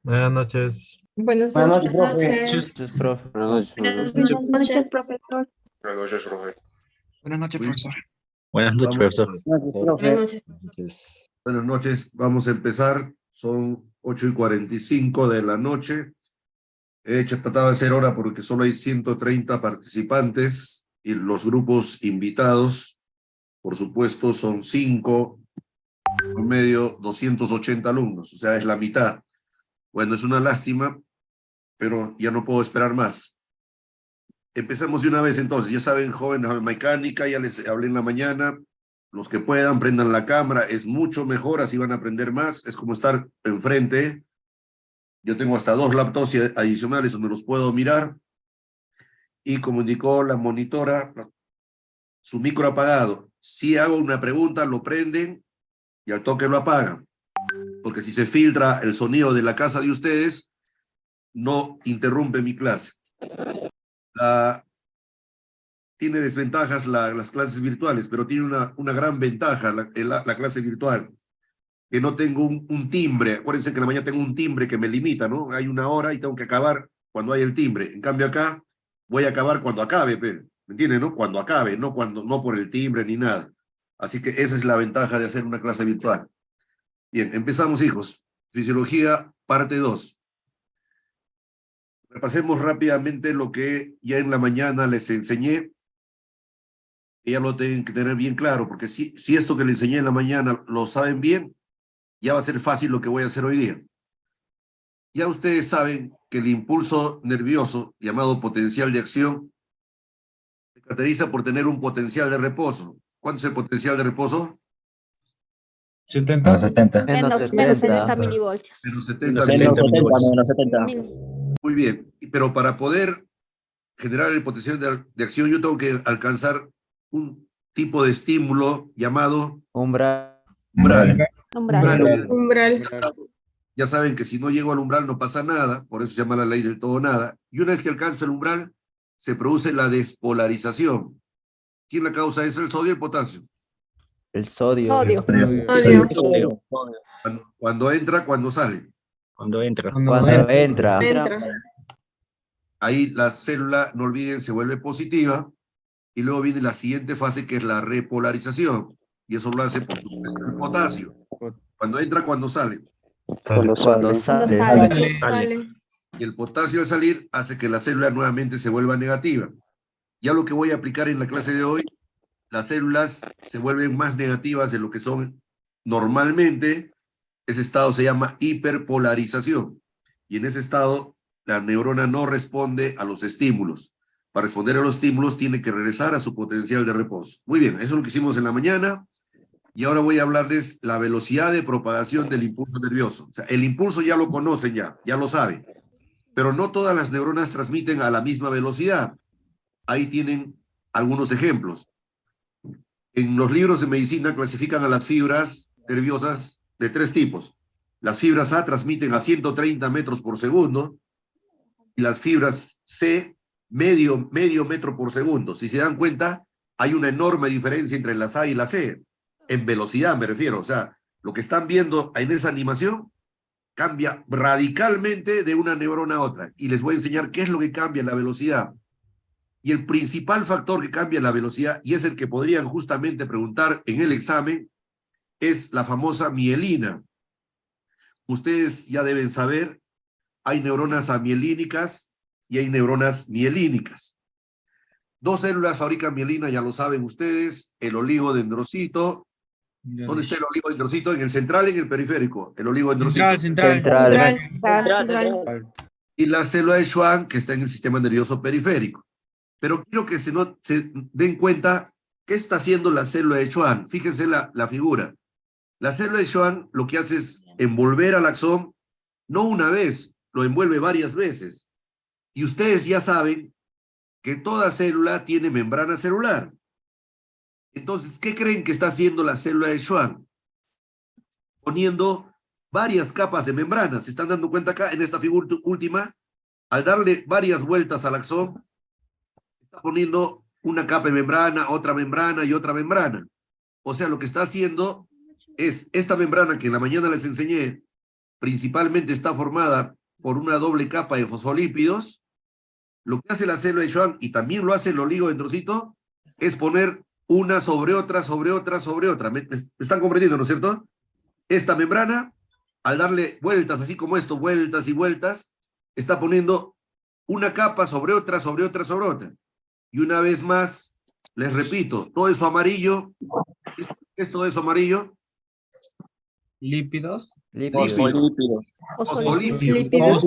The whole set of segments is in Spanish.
Buenas noches. Buenas Buenas noches, noches. profe. Noches, profe. Buenas Buenas noches, profesor. Buenas noches, profe. Buenas noches, profesor. Buenas noches, profesor. Buenas noches, Buenas profe. noches. Buenas noches, vamos a empezar. Son 8:45 de la noche. He tratado de hacer hora porque solo hay 130 participantes y los grupos invitados, por supuesto, son 5, por medio 280 alumnos, o sea, es la mitad. Bueno, es una lástima, pero ya no puedo esperar más. Empecemos de una vez entonces. Ya saben, jóvenes mecánica, ya les hablé en la mañana. Los que puedan, prendan la cámara, es mucho mejor, así van a aprender más. Es como estar enfrente. Yo tengo hasta 2 laptops adicionales donde los puedo mirar. Y como indicó la monitora, su micro apagado. Si hago una pregunta, lo prenden y al toque lo apagan. Porque si se filtra el sonido de la casa de ustedes, no interrumpe mi clase. Tiene desventajas las clases virtuales, pero tiene una gran ventaja la clase virtual, que no tengo un timbre. Acuérdense que en la mañana tengo un timbre que me limita, ¿no? Hay una hora y tengo que acabar cuando hay el timbre. En cambio acá voy a acabar cuando acabe, ¿me entienden, no? Cuando acabe, no por el timbre ni nada. Así que esa es la ventaja de hacer una clase virtual. Bien, empezamos, hijos. Fisiología, parte 2. Repasemos rápidamente lo que ya en la mañana les enseñé. Ya lo tienen que tener bien claro, porque si esto que les enseñé en la mañana lo saben bien, ya va a ser fácil lo que voy a hacer hoy día. Ya ustedes saben que el impulso nervioso, llamado potencial de acción, se caracteriza por tener un potencial de reposo. ¿Cuánto es el potencial de reposo? 70. 70. Menos Menos 70 70. milivoltios. Menos Menos 70 70, milivoltios. menos 70. Muy bien, pero para poder generar el potencial de acción, yo tengo que alcanzar un tipo de estímulo llamado Umbral. umbral. Umbral. Ya saben que si no llego al umbral no pasa nada, por eso se llama la ley del todo nada. Y una vez que alcanzo el umbral, se produce la despolarización. ¿Quién la causa? ¿Es el sodio o el potasio? El sodio. Sodio. Cuando entra, cuando sale. Cuando entra. Cuando entra. Ahí la célula, no olviden, se vuelve positiva y luego viene la siguiente fase que es la repolarización. Y eso lo hace por supuesto el potasio. Cuando entra, cuando sale. Cuando Cuando sale. sale. Y el potasio al salir hace que la célula nuevamente se vuelva negativa. Ya lo que voy a aplicar en la clase de hoy, las células se vuelven más negativas de lo que son normalmente. Ese estado se llama hiperpolarización. Y en ese estado, la neurona no responde a los estímulos. Para responder a los estímulos, tiene que regresar a su potencial de reposo. Muy bien, eso es lo que hicimos en la mañana. Y ahora voy a hablarles la velocidad de propagación del impulso nervioso. O sea, el impulso ya lo conocen ya lo saben. Pero no todas las neuronas transmiten a la misma velocidad. Ahí tienen algunos ejemplos. En los libros de medicina clasifican a las fibras nerviosas de 3 tipos. Las fibras A transmiten a 130 metros por segundo y las fibras C, medio metro por segundo. Si se dan cuenta, hay una enorme diferencia entre las A y las C. En velocidad me refiero. O sea, lo que están viendo en esa animación cambia radicalmente de una neurona a otra. Y les voy a enseñar qué es lo que cambia la velocidad. Y el principal factor que cambia la velocidad, y es el que podrían justamente preguntar en el examen, es la famosa mielina. Ustedes ya deben saber, hay neuronas amielínicas y hay neuronas mielínicas. 2 células fabrican mielina, ya lo saben ustedes, el oligodendrocito. ¿Dónde está el oligodendrocito? ¿En el central, en el periférico? El oligodendrocito. Central. Y la célula de Schwann, que está en el sistema nervioso periférico. Pero quiero que se den cuenta qué está haciendo la célula de Schwann. Fíjense la figura. La célula de Schwann lo que hace es envolver al axón, no una vez, lo envuelve varias veces. Y ustedes ya saben que toda célula tiene membrana celular. Entonces, ¿qué creen que está haciendo la célula de Schwann? Poniendo varias capas de membrana. ¿Se están dando cuenta acá en esta figura última? Al darle varias vueltas al axón, está poniendo una capa de membrana, otra membrana y otra membrana. O sea, lo que está haciendo es esta membrana que en la mañana les enseñé, principalmente está formada por una doble capa de fosfolípidos, lo que hace la célula de Schwann, y también lo hace el oligodendrocito, es poner una sobre otra, sobre otra, sobre otra. ¿Me están comprendiendo, no es cierto? Esta membrana, al darle vueltas, así como esto, vueltas y vueltas, está poniendo una capa sobre otra, sobre otra, sobre otra. Y una vez más, les repito, todo eso amarillo, ¿qué es todo eso amarillo? Lípidos. Lípidos. Fosfolípidos.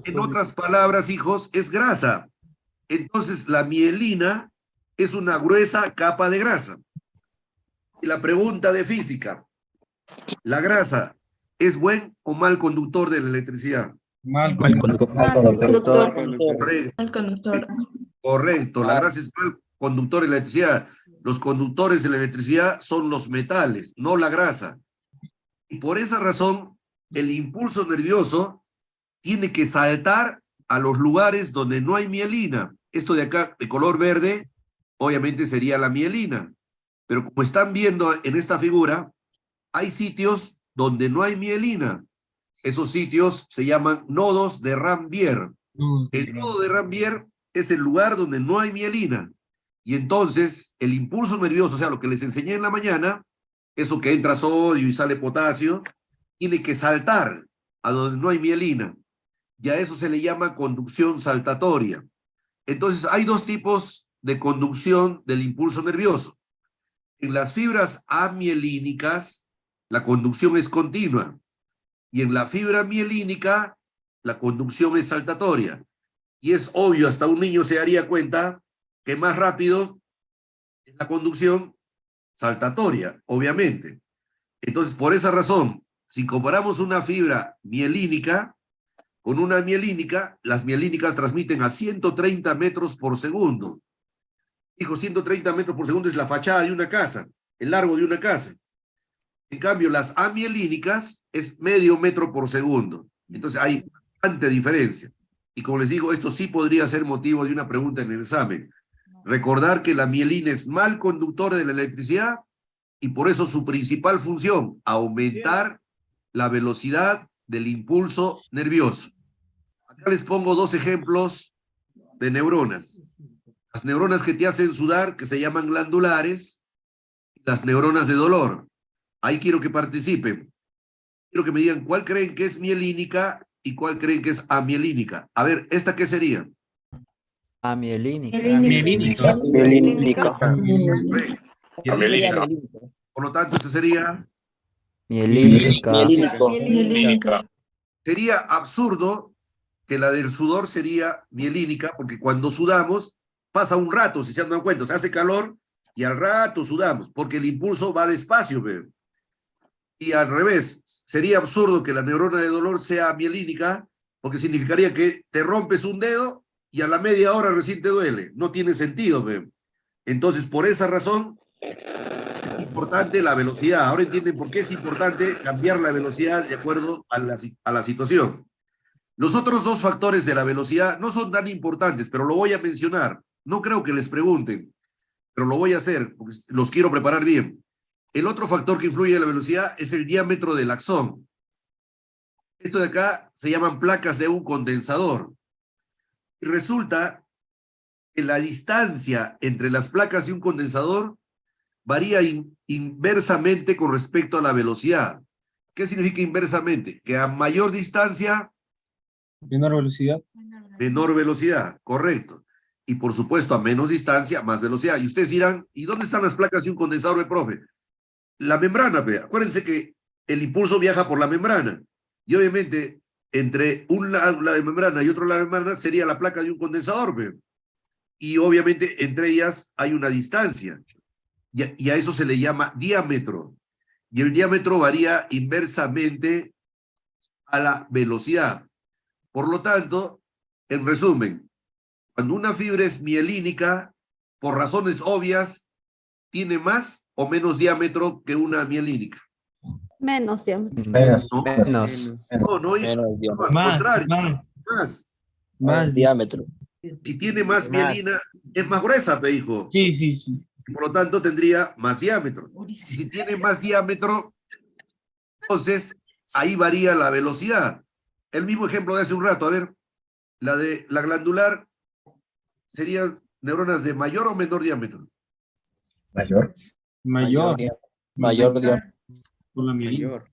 En otras palabras, hijos, es grasa. Entonces, la mielina es una gruesa capa de grasa. Y la pregunta de física, ¿la grasa es buen o mal conductor de la electricidad? Mal Conductor. Correcto. El conductor. Correcto, la grasa es mal conductor de la electricidad. Los conductores de la electricidad son los metales, no la grasa. Y por esa razón, el impulso nervioso tiene que saltar a los lugares donde no hay mielina. Esto de acá, de color verde, obviamente sería la mielina. Pero como están viendo en esta figura, hay sitios donde no hay mielina. Esos sitios se llaman nodos de Ranvier. El nodo de Ranvier es el lugar donde no hay mielina. Y entonces, el impulso nervioso, o sea, lo que les enseñé en la mañana, eso que entra sodio y sale potasio, tiene que saltar a donde no hay mielina. Y a eso se le llama conducción saltatoria. Entonces, hay dos tipos de conducción del impulso nervioso. En las fibras amielínicas, la conducción es continua. Y en la fibra mielínica, la conducción es saltatoria. Y es obvio, hasta un niño se daría cuenta que más rápido es la conducción saltatoria, obviamente. Entonces, por esa razón, si comparamos una fibra mielínica con una mielínica, las mielínicas transmiten a 130 metros por segundo. Dijo, 130 metros por segundo es la fachada de una casa, el largo de una casa. En cambio, las amielínicas es medio metro por segundo. Entonces, hay bastante diferencia. Y como les digo, esto sí podría ser motivo de una pregunta en el examen. Recordar que la mielina es mal conductor de la electricidad y por eso su principal función, aumentar la velocidad del impulso nervioso. Acá les pongo dos ejemplos de neuronas. Las neuronas que te hacen sudar, que se llaman glandulares, y las neuronas de dolor. Ahí quiero que participen. Quiero que me digan cuál creen que es mielínica y cuál creen que es amielínica. A ver, ¿esta qué sería? Amielínica. Mielínica. Mielínica. Por lo tanto, esta sería... Mielínica. Mielínica. Sería absurdo que la del sudor sería mielínica, porque cuando sudamos pasa un rato, si se han dado cuenta, se hace calor y al rato sudamos, porque el impulso va despacio, ¿ve? Y al revés, sería absurdo que la neurona de dolor sea mielínica, porque significaría que te rompes un dedo y a la media hora recién te duele. No tiene sentido, ¿ve? Entonces, por esa razón, es importante la velocidad. Ahora entienden por qué es importante cambiar la velocidad de acuerdo a la situación. Los otros dos factores de la velocidad no son tan importantes, pero lo voy a mencionar. No creo que les pregunten, pero lo voy a hacer, porque los quiero preparar bien. El otro factor que influye en la velocidad es el diámetro del axón. Esto de acá se llaman placas de un condensador. Y resulta que la distancia entre las placas de un condensador varía inversamente con respecto a la velocidad. ¿Qué significa inversamente? Que a mayor distancia... Menor velocidad. Menor velocidad, correcto. Y por supuesto, a menos distancia, más velocidad. Y ustedes dirán, ¿y dónde están las placas de un condensador, profe? La membrana, acuérdense que el impulso viaja por la membrana. Y obviamente, entre un lado de membrana y otro lado de membrana sería la placa de un condensador, y obviamente entre ellas hay una distancia. Y a eso se le llama diámetro. Y el diámetro varía inversamente a la velocidad. Por lo tanto, en resumen, cuando una fibra es mielínica, por razones obvias, tiene más o menos diámetro que una mielínica. Menos siempre. ¿No? Menos. No, al contrario, más diámetro. Si tiene más mielina, es más gruesa, me dijo. Sí. Por lo tanto, tendría más diámetro. Y si tiene más diámetro, entonces ahí varía la velocidad. El mismo ejemplo de hace un rato, a ver, la glandular serían neuronas de mayor o menor diámetro. Mayor. Mayor. Mayor diámetro. Por la mielina. Mayor.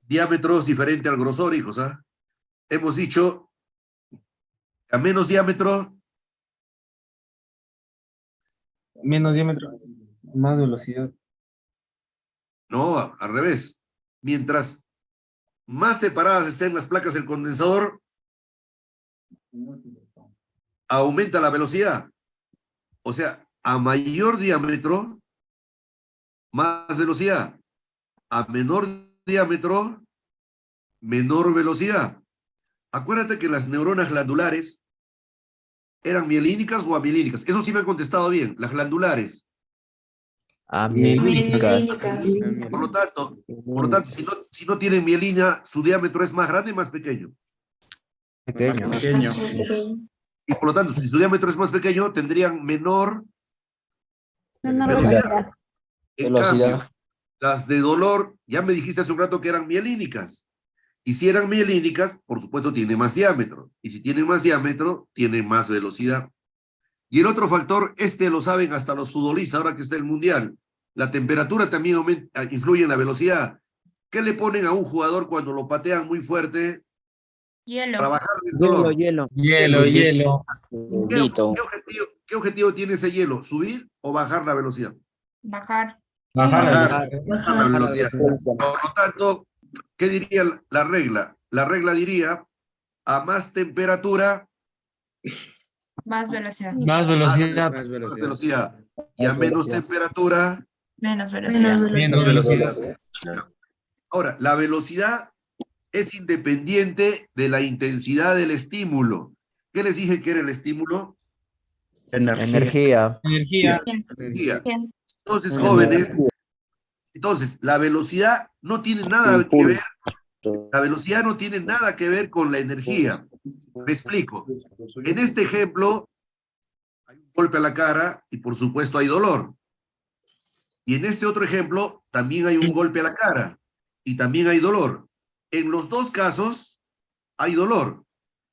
Diámetro es diferente al grosor, hijos, ¿ah? Hemos dicho a menos diámetro, Menos diámetro, más velocidad. no, al revés. Mientras más separadas estén las placas del condensador, aumenta la velocidad. O sea, a mayor diámetro, más velocidad. A menor diámetro, menor velocidad. Acuérdate que las neuronas glandulares eran mielínicas o amielínicas. Eso sí me han contestado bien, las glandulares. Amielínicas. Por lo tanto, si no tienen mielina, su diámetro es más grande y más pequeño. Pequeño. Pequeño. Y por lo tanto, si su diámetro es más pequeño, tendrían menor Menor velocidad. velocidad. En Velocidad. cambio, las de dolor, ya me dijiste hace un rato que eran mielínicas. Y si eran mielínicas, por supuesto, tienen más diámetro. Y si tienen más diámetro, tienen más velocidad. Y el otro factor, lo saben hasta los futbolistas, ahora que está el Mundial. La temperatura también influye en la velocidad. ¿Qué le ponen a un jugador cuando lo patean muy fuerte para bajarle el dolor? Hielo. Hielo. ¿Qué objetivo tiene ese hielo? ¿Subir o bajar la velocidad? Bajar. Bajar. Bajar la velocidad. Por lo tanto, ¿qué diría la regla? La regla diría, a más temperatura, Más velocidad. Más velocidad. más velocidad. Y a menos temperatura, Menos velocidad. Menos velocidad. ahora, la velocidad es independiente de la intensidad del estímulo. ¿Qué les dije que era el estímulo? Energía. Energía. Energía. Entonces, jóvenes, la velocidad no tiene nada que ver, la velocidad no tiene nada que ver con la energía. Me explico. En este ejemplo, hay un golpe a la cara y por supuesto hay dolor. Y en este otro ejemplo, también hay un golpe a la cara y también hay dolor. En los dos casos hay dolor,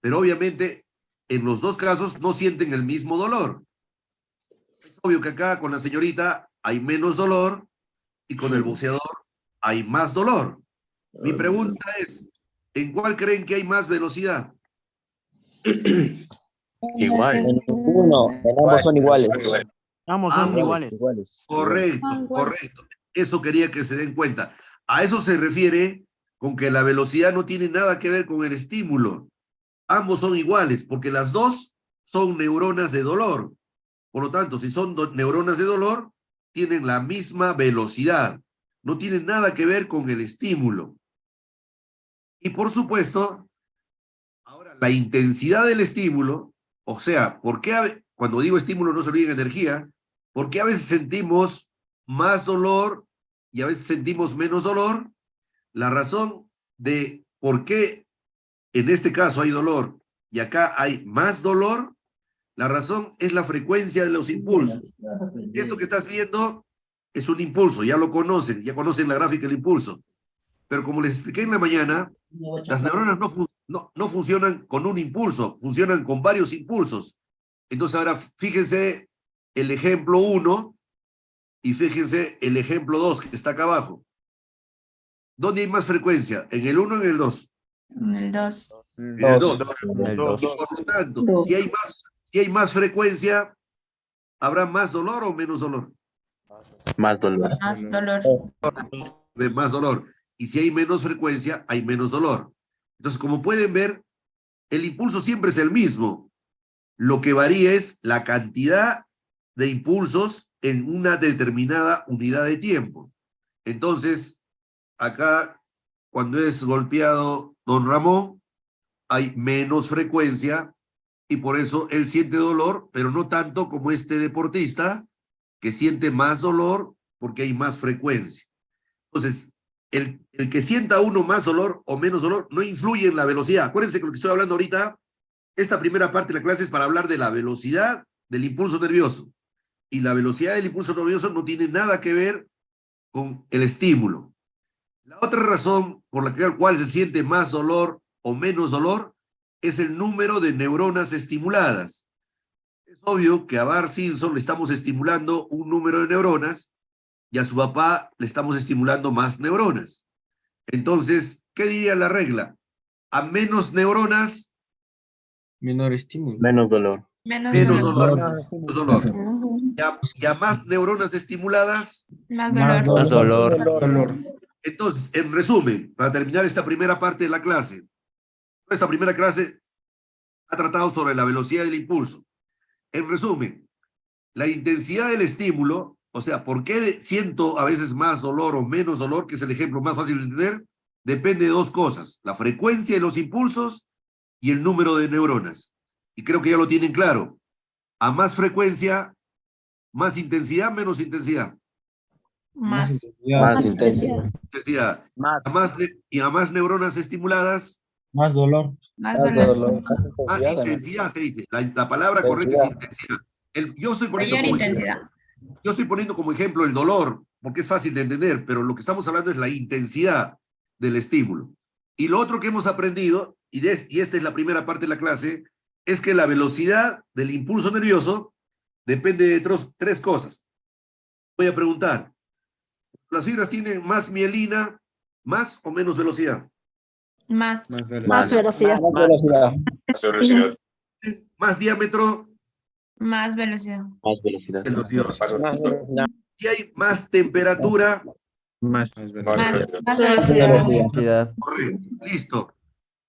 pero obviamente en los dos casos no sienten el mismo dolor. Es obvio que acá con la señorita hay menos dolor y con el boxeador hay más dolor. Mi pregunta es, ¿en cuál creen que hay más velocidad? Igual. Ambos son iguales. Ambos son iguales. Correcto. Eso quería que se den cuenta. A eso se refiere con que la velocidad no tiene nada que ver con el estímulo. Ambos son iguales, porque las dos son neuronas de dolor. Por lo tanto, si son neuronas de dolor, tienen la misma velocidad. No tienen nada que ver con el estímulo. Y por supuesto, ahora la intensidad del estímulo, o sea, ¿por qué cuando digo estímulo no se olviden energía? ¿Por qué a veces sentimos más dolor y a veces sentimos menos dolor? La razón de por qué en este caso hay dolor y acá hay más dolor, la razón es la frecuencia de los impulsos. Esto que estás viendo es un impulso, ya lo conocen, ya conocen la gráfica del impulso. Pero como les expliqué en la mañana, las neuronas no funcionan con un impulso, funcionan con varios impulsos. Entonces ahora fíjense el ejemplo 1 y fíjense el ejemplo 2 que está acá abajo. ¿Dónde hay más frecuencia? ¿En el 1 o en el 2? En el 2. En el 2. El dos. Por lo tanto, si hay más frecuencia, ¿habrá más dolor o menos dolor? Más dolor. Más dolor. De más dolor. Y si hay menos frecuencia, hay menos dolor. Entonces, como pueden ver, el impulso siempre es el mismo. Lo que varía es la cantidad de impulsos en una determinada unidad de tiempo. Entonces, acá, cuando es golpeado don Ramón, hay menos frecuencia y por eso él siente dolor, pero no tanto como este deportista que siente más dolor porque hay más frecuencia. Entonces, el que sienta uno más dolor o menos dolor no influye en la velocidad. Acuérdense que lo que estoy hablando ahorita, esta primera parte de la clase es para hablar de la velocidad del impulso nervioso. y la velocidad del impulso nervioso no tiene nada que ver con el estímulo. La otra razón por la cual se siente más dolor o menos dolor es el número de neuronas estimuladas. Es obvio que a Bart Simpson le estamos estimulando un número de neuronas y a su papá le estamos estimulando más neuronas. Entonces, ¿qué diría la regla? A menos neuronas, Menor estímulo. Menos dolor. Menos menos dolor. dolor. Y a más neuronas estimuladas. Más Más dolor. Más dolor. Entonces, en resumen, para terminar esta primera parte de la clase, esta primera clase ha tratado sobre la velocidad del impulso. En resumen, la intensidad del estímulo, o sea, por qué siento a veces más dolor o menos dolor, que es el ejemplo más fácil de entender, depende de dos cosas: la frecuencia de los impulsos y el número de neuronas. Y creo que ya lo tienen claro. A más frecuencia, más intensidad, menos intensidad. Más. Más intensidad. Intensidad. Más. A más neuronas estimuladas, Más dolor. Más dolor. más intensidad se dice. La palabra correcta es intensidad. Yo estoy poniendo Mayor como intensidad. Yo estoy poniendo como ejemplo el dolor, porque es fácil de entender, pero lo que estamos hablando es la intensidad del estímulo. Y lo otro que hemos aprendido, y esta es la primera parte de la clase, es que la velocidad del impulso nervioso depende de tres cosas. Voy a preguntar, ¿las fibras tienen más mielina, más o menos velocidad? Más. Más Más velocidad. ¿Más diámetro? Más velocidad. Más velocidad. Velocidad. Si hay más temperatura, Más. Más velocidad. Velocidad. correcto, listo.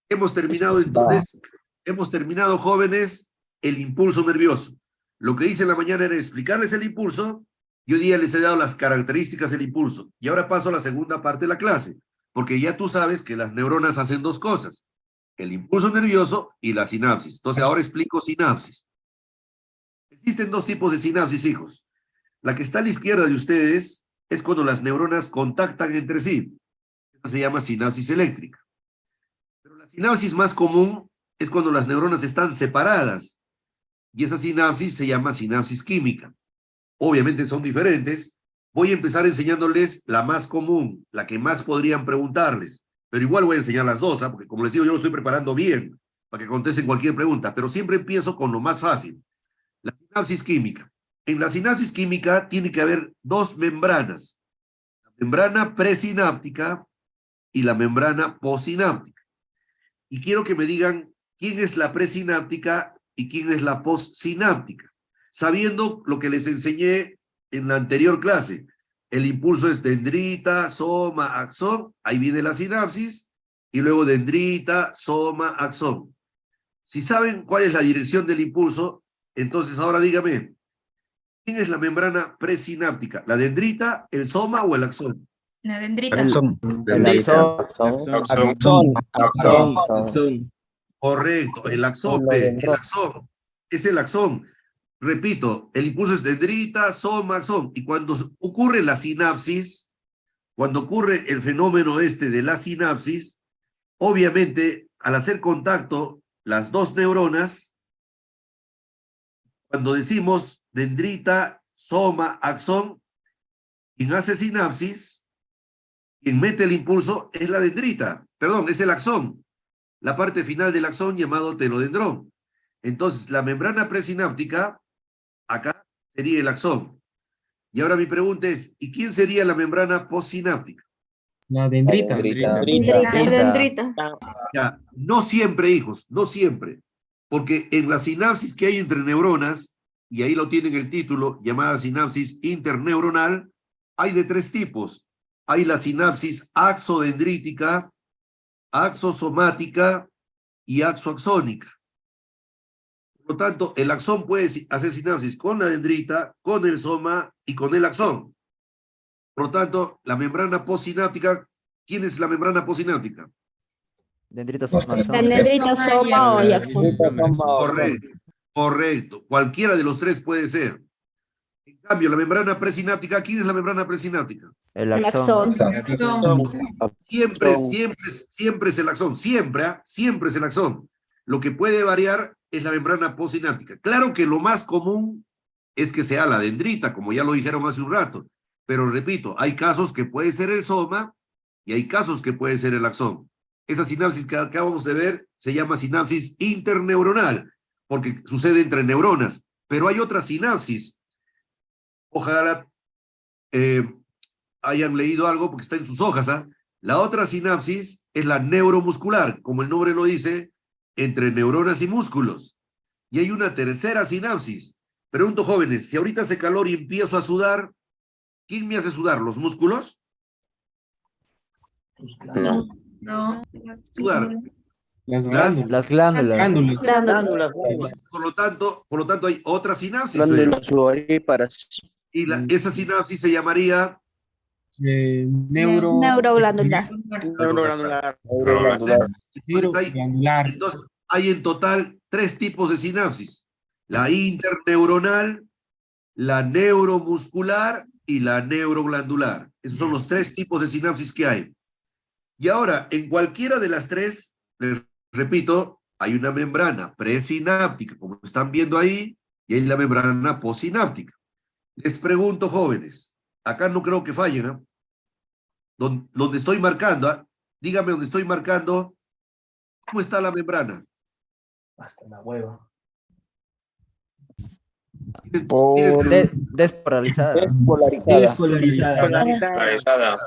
Hemos terminado entonces, hemos terminado, jóvenes, el impulso nervioso. Lo que hice en la mañana era explicarles el impulso, y hoy día les he dado las características del impulso. Y ahora paso a la segunda parte de la clase, porque ya tú sabes que las neuronas hacen dos cosas: el impulso nervioso y la sinapsis. Entonces ahora explico sinapsis. Existen dos tipos de sinapsis, hijos. La que está a la izquierda de ustedes es cuando las neuronas contactan entre sí. Esta se llama sinapsis eléctrica. Pero la sinapsis más común es cuando las neuronas están separadas. Y esa sinapsis se llama sinapsis química. Obviamente son diferentes. Voy a empezar enseñándoles la más común, la que más podrían preguntarles. Pero igual voy a enseñar las dos, porque como les digo, yo lo estoy preparando bien para que contesten cualquier pregunta. Pero siempre empiezo con lo más fácil. La sinapsis química. En la sinapsis química tiene que haber dos membranas: la membrana presináptica y la membrana postsináptica. Y quiero que me digan quién es la presináptica y quién es la postsináptica, sabiendo lo que les enseñé en la anterior clase. El impulso es dendrita, soma, axón. Ahí viene la sinapsis. Y luego dendrita, soma, axón. Si saben cuál es la dirección del impulso, entonces ahora dígame, ¿quién es la membrana presináptica? ¿La dendrita, el soma o el axón? La dendrita. El axón. Axón. Correcto, el axón, el axón. Es el axón. Repito, el impulso es dendrita, soma, axón. Y cuando ocurre la sinapsis, cuando ocurre el fenómeno de la sinapsis, obviamente, al hacer contacto las dos neuronas, cuando decimos dendrita, soma, axón, quien hace sinapsis, quien mete el impulso es la dendrita, perdón, es el axón, la parte final del axón llamado telodendrón. Entonces, la membrana presináptica, acá sería el axón. Y ahora mi pregunta es, ¿y quién sería la membrana postsináptica? La dendrita. Dendrita. Ya, no siempre, hijos, no siempre. Porque en la sinapsis que hay entre neuronas, y ahí lo tienen el título, llamada sinapsis interneuronal, hay de tres tipos. Hay la sinapsis axodendrítica, axosomática y axoaxónica. Por lo tanto, el axón puede hacer sinapsis con la dendrita, con el soma y con el axón. Por lo tanto, la membrana postsináptica, ¿quién es la membrana postsináptica? Dendrita, soma, axón. Dendrita, soma o axón. Correcto, correcto. Cualquiera de los tres puede ser. En cambio, la membrana presináptica, ¿quién es la membrana presináptica? El El axón. axón. Siempre es el axón, siempre es el axón. Lo que puede variar es la membrana postsináptica. Claro que lo más común es que sea la dendrita, como ya lo dijeron hace un rato. Pero repito, hay casos que puede ser el soma y hay casos que puede ser el axón. Esa sinapsis que acabamos de ver se llama sinapsis interneuronal, porque sucede entre neuronas. Pero hay otra sinapsis. Ojalá hayan leído algo porque está en sus hojas. ¿Ah? La otra sinapsis es la neuromuscular, como el nombre lo dice, entre neuronas y músculos. Y hay una tercera sinapsis. Pregunto, jóvenes, si ahorita hace calor y empiezo a sudar, ¿quién me hace sudar? ¿Los músculos? No. No. Sudar. Las Las glándulas. Glándulas. Por lo tanto hay otra sinapsis. Glándulas sudoríparas. Y esa sinapsis se llamaría Neuroglandular. Neuroglandular. Entonces hay en total 3 tipos de sinapsis. La interneuronal, la neuromuscular y la neuroglandular. Esos son los 3 tipos de sinapsis que hay. Y ahora, en cualquiera de las 3, les repito, hay una membrana presináptica, como están viendo ahí, y hay la membrana postsináptica. Les pregunto, jóvenes, acá no creo que fallen, ¿no? Donde estoy marcando, ¿eh? Dígame donde estoy marcando, ¿cómo está la membrana? Hasta la hueva. Despolarizada. Despolarizada.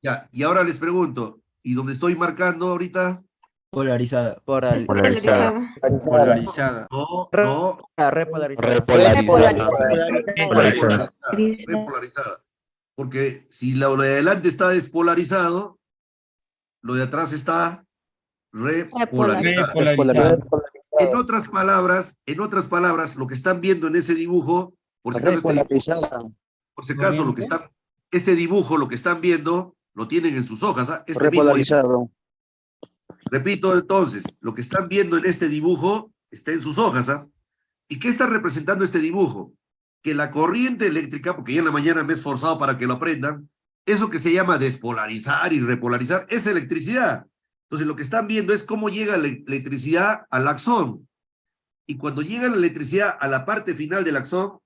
Ya, y ahora les pregunto, ¿y donde estoy marcando ahorita? Polarizada. Polarizada. No, no, Repolarizada. repolarizada. Porque si lo de adelante está despolarizado, lo de atrás está repolarizado. En otras palabras, lo que están viendo en ese dibujo, por si acaso, este dibujo, lo que están viendo, lo tienen en sus hojas. ¿Ah? Repolarizado. Repito entonces, lo que están viendo en este dibujo está en sus hojas. ¿Ah? ¿Y qué está representando este dibujo? Que la corriente eléctrica, porque ya en la mañana me he esforzado para que lo aprendan, eso que se llama despolarizar y repolarizar es electricidad. Entonces lo que están viendo es cómo llega la electricidad al axón. Y cuando llega la electricidad a la parte final del axón,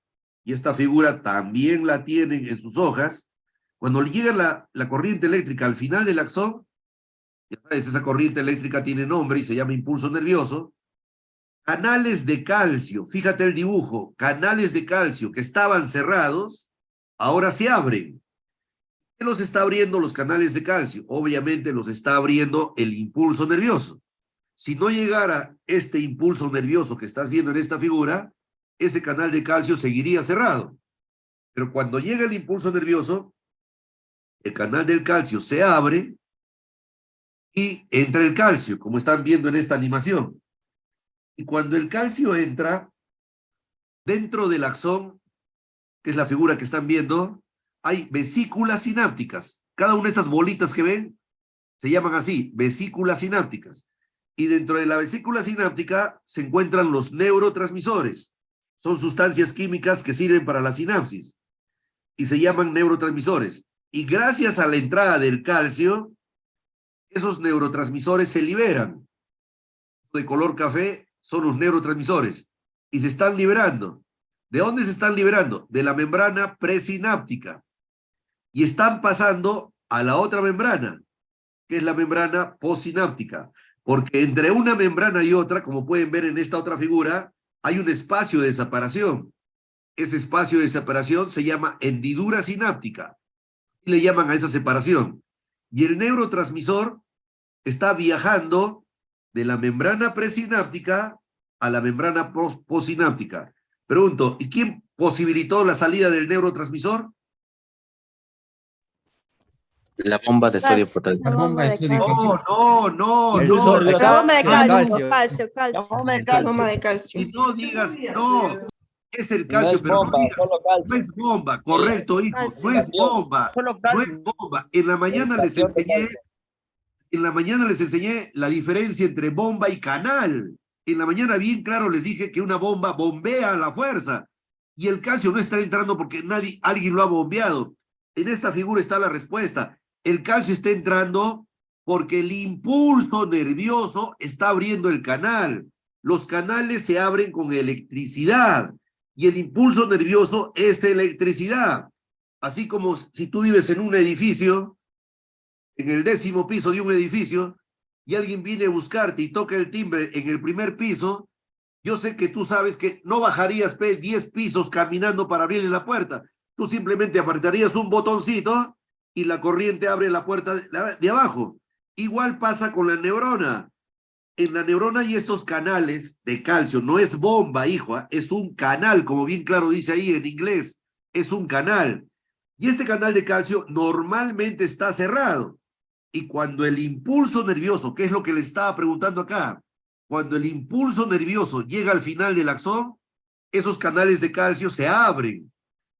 y esta figura también la tienen en sus hojas, cuando le llega la corriente eléctrica al final del axón, ya sabes, esa corriente eléctrica tiene nombre y se llama impulso nervioso, canales de calcio, fíjate el dibujo, canales de calcio que estaban cerrados, ahora se abren. ¿Qué los está abriendo los canales de calcio? Obviamente los está abriendo el impulso nervioso. Si no llegara este impulso nervioso que estás viendo en esta figura, ese canal de calcio seguiría cerrado. Pero cuando llega el impulso nervioso, el canal del calcio se abre y entra el calcio, como están viendo en esta animación. Y cuando el calcio entra, dentro del axón, que es la figura que están viendo, hay vesículas sinápticas. Cada una de estas bolitas que ven se llaman así, vesículas sinápticas. Y dentro de la vesícula sináptica se encuentran los neurotransmisores. Son sustancias químicas que sirven para la sinapsis y se llaman neurotransmisores. Y gracias a la entrada del calcio, esos neurotransmisores se liberan. De color café son los neurotransmisores y se están liberando. ¿De dónde se están liberando? De la membrana presináptica. Y están pasando a la otra membrana, que es la membrana postsináptica. Porque entre una membrana y otra, como pueden ver en esta otra figura, hay un espacio de separación. Ese espacio de separación se llama hendidura sináptica. Y le llaman a esa separación. Y el neurotransmisor está viajando de la membrana presináptica a la membrana postsináptica. Pregunto, ¿y quién posibilitó la salida del neurotransmisor? La bomba de sodio potasio. La bomba de sodio. No. La bomba de calcio. La bomba de calcio. Y no digas, no. Es el calcio, pero no digas, no es bomba. Correcto, hijo. No es bomba. No es bomba. En la mañana les enseñé la diferencia entre bomba y canal. En la mañana bien claro les dije que una bomba bombea a la fuerza. Y el calcio no está entrando porque alguien lo ha bombeado. En esta figura está la respuesta. El calcio está entrando porque el impulso nervioso está abriendo el canal. Los canales se abren con electricidad. Y el impulso nervioso es electricidad. Así como si tú vives en un edificio, en el 10º piso de un edificio, y alguien viene a buscarte y toca el timbre en el primer piso, yo sé que tú sabes que no bajarías 10 pisos caminando para abrirle la puerta. Tú simplemente apretarías un botoncito y la corriente abre la puerta de abajo. Igual pasa con la neurona. En la neurona hay estos canales de calcio. No es bomba, hijo, es un canal, como bien claro dice ahí en inglés. Es un canal. Y este canal de calcio normalmente está cerrado. Y cuando el impulso nervioso, que es lo que le estaba preguntando acá, cuando el impulso nervioso llega al final del axón, esos canales de calcio se abren.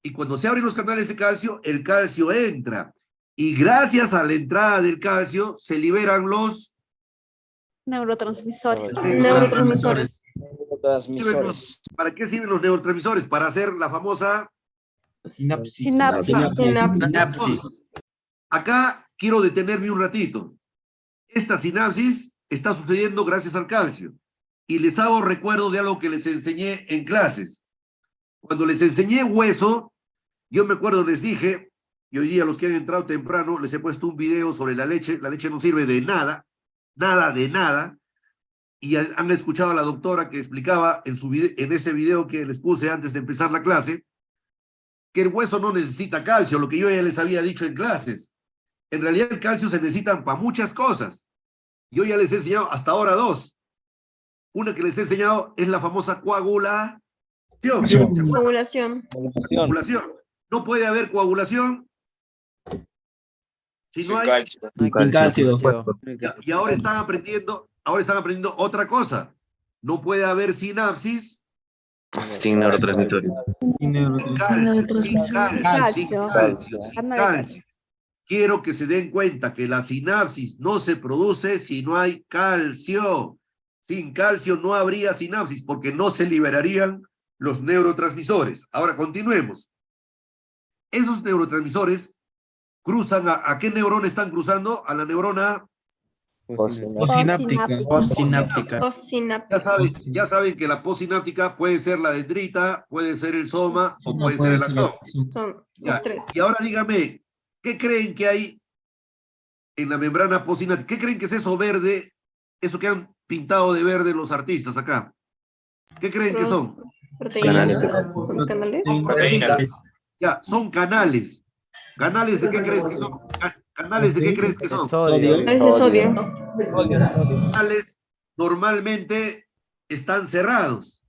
Y cuando se abren los canales de calcio, el calcio entra. Y gracias a la entrada del calcio, se liberan los Neurotransmisores. Neurotransmisores. Transmisores. ¿Para qué sirven los neurotransmisores? Para hacer la famosa... Sinapsis. Sinapsis. Sinapsis. Acá quiero detenerme un ratito. Esta sinapsis está sucediendo gracias al calcio. Y les hago recuerdo de algo que les enseñé en clases. Cuando les enseñé hueso, yo me acuerdo, les dije, y hoy día los que han entrado temprano, les he puesto un video sobre la leche. La leche no sirve de nada, nada de nada. Y han escuchado a la doctora que explicaba en ese video que les puse antes de empezar la clase, que el hueso no necesita calcio, lo que yo ya les había dicho en clases. En realidad el calcio se necesita para muchas cosas. Yo ya les he enseñado hasta ahora 2. Una que les he enseñado es la famosa coagulación. Coagulación. Coagulación. No puede haber coagulación si no hay... calcio. Sin calcio. Y ahora están aprendiendo otra cosa. No puede haber sinapsis Sin neurotransmisores. sin calcio, sin calcio. Quiero que se den cuenta que la sinapsis no se produce si no hay calcio. Sin calcio no habría sinapsis porque no se liberarían los neurotransmisores. Ahora continuemos. Esos neurotransmisores cruzan ¿a qué neurona están cruzando? A la neurona... Postsináptica. Postsináptica. Postsináptica. Ya saben que la postsináptica puede ser la dendrita, puede ser el soma o puede ser el axón. Son Ya, los 3. y ahora dígame, ¿qué creen que hay en la membrana postsináptica? ¿Qué creen que es eso verde? Eso que han pintado de verde los artistas acá. ¿Qué creen que son? Proteínas. Canales. Canales. Ya, son canales. ¿Canales de qué crees que son? ¿Canales de qué crees que son? Canales de sodio. Canales normalmente están cerrados.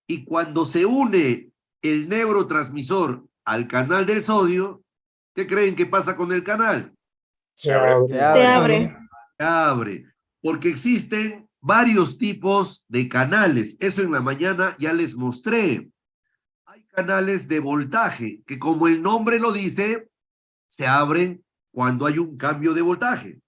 Y cuando se une el neurotransmisor al canal del sodio, ¿qué creen que pasa con el canal? Se abre. Se abre. Porque existen varios tipos de canales. Eso en la mañana ya les mostré. Hay canales de voltaje que, como el nombre lo dice, se abren cuando hay un cambio de voltaje.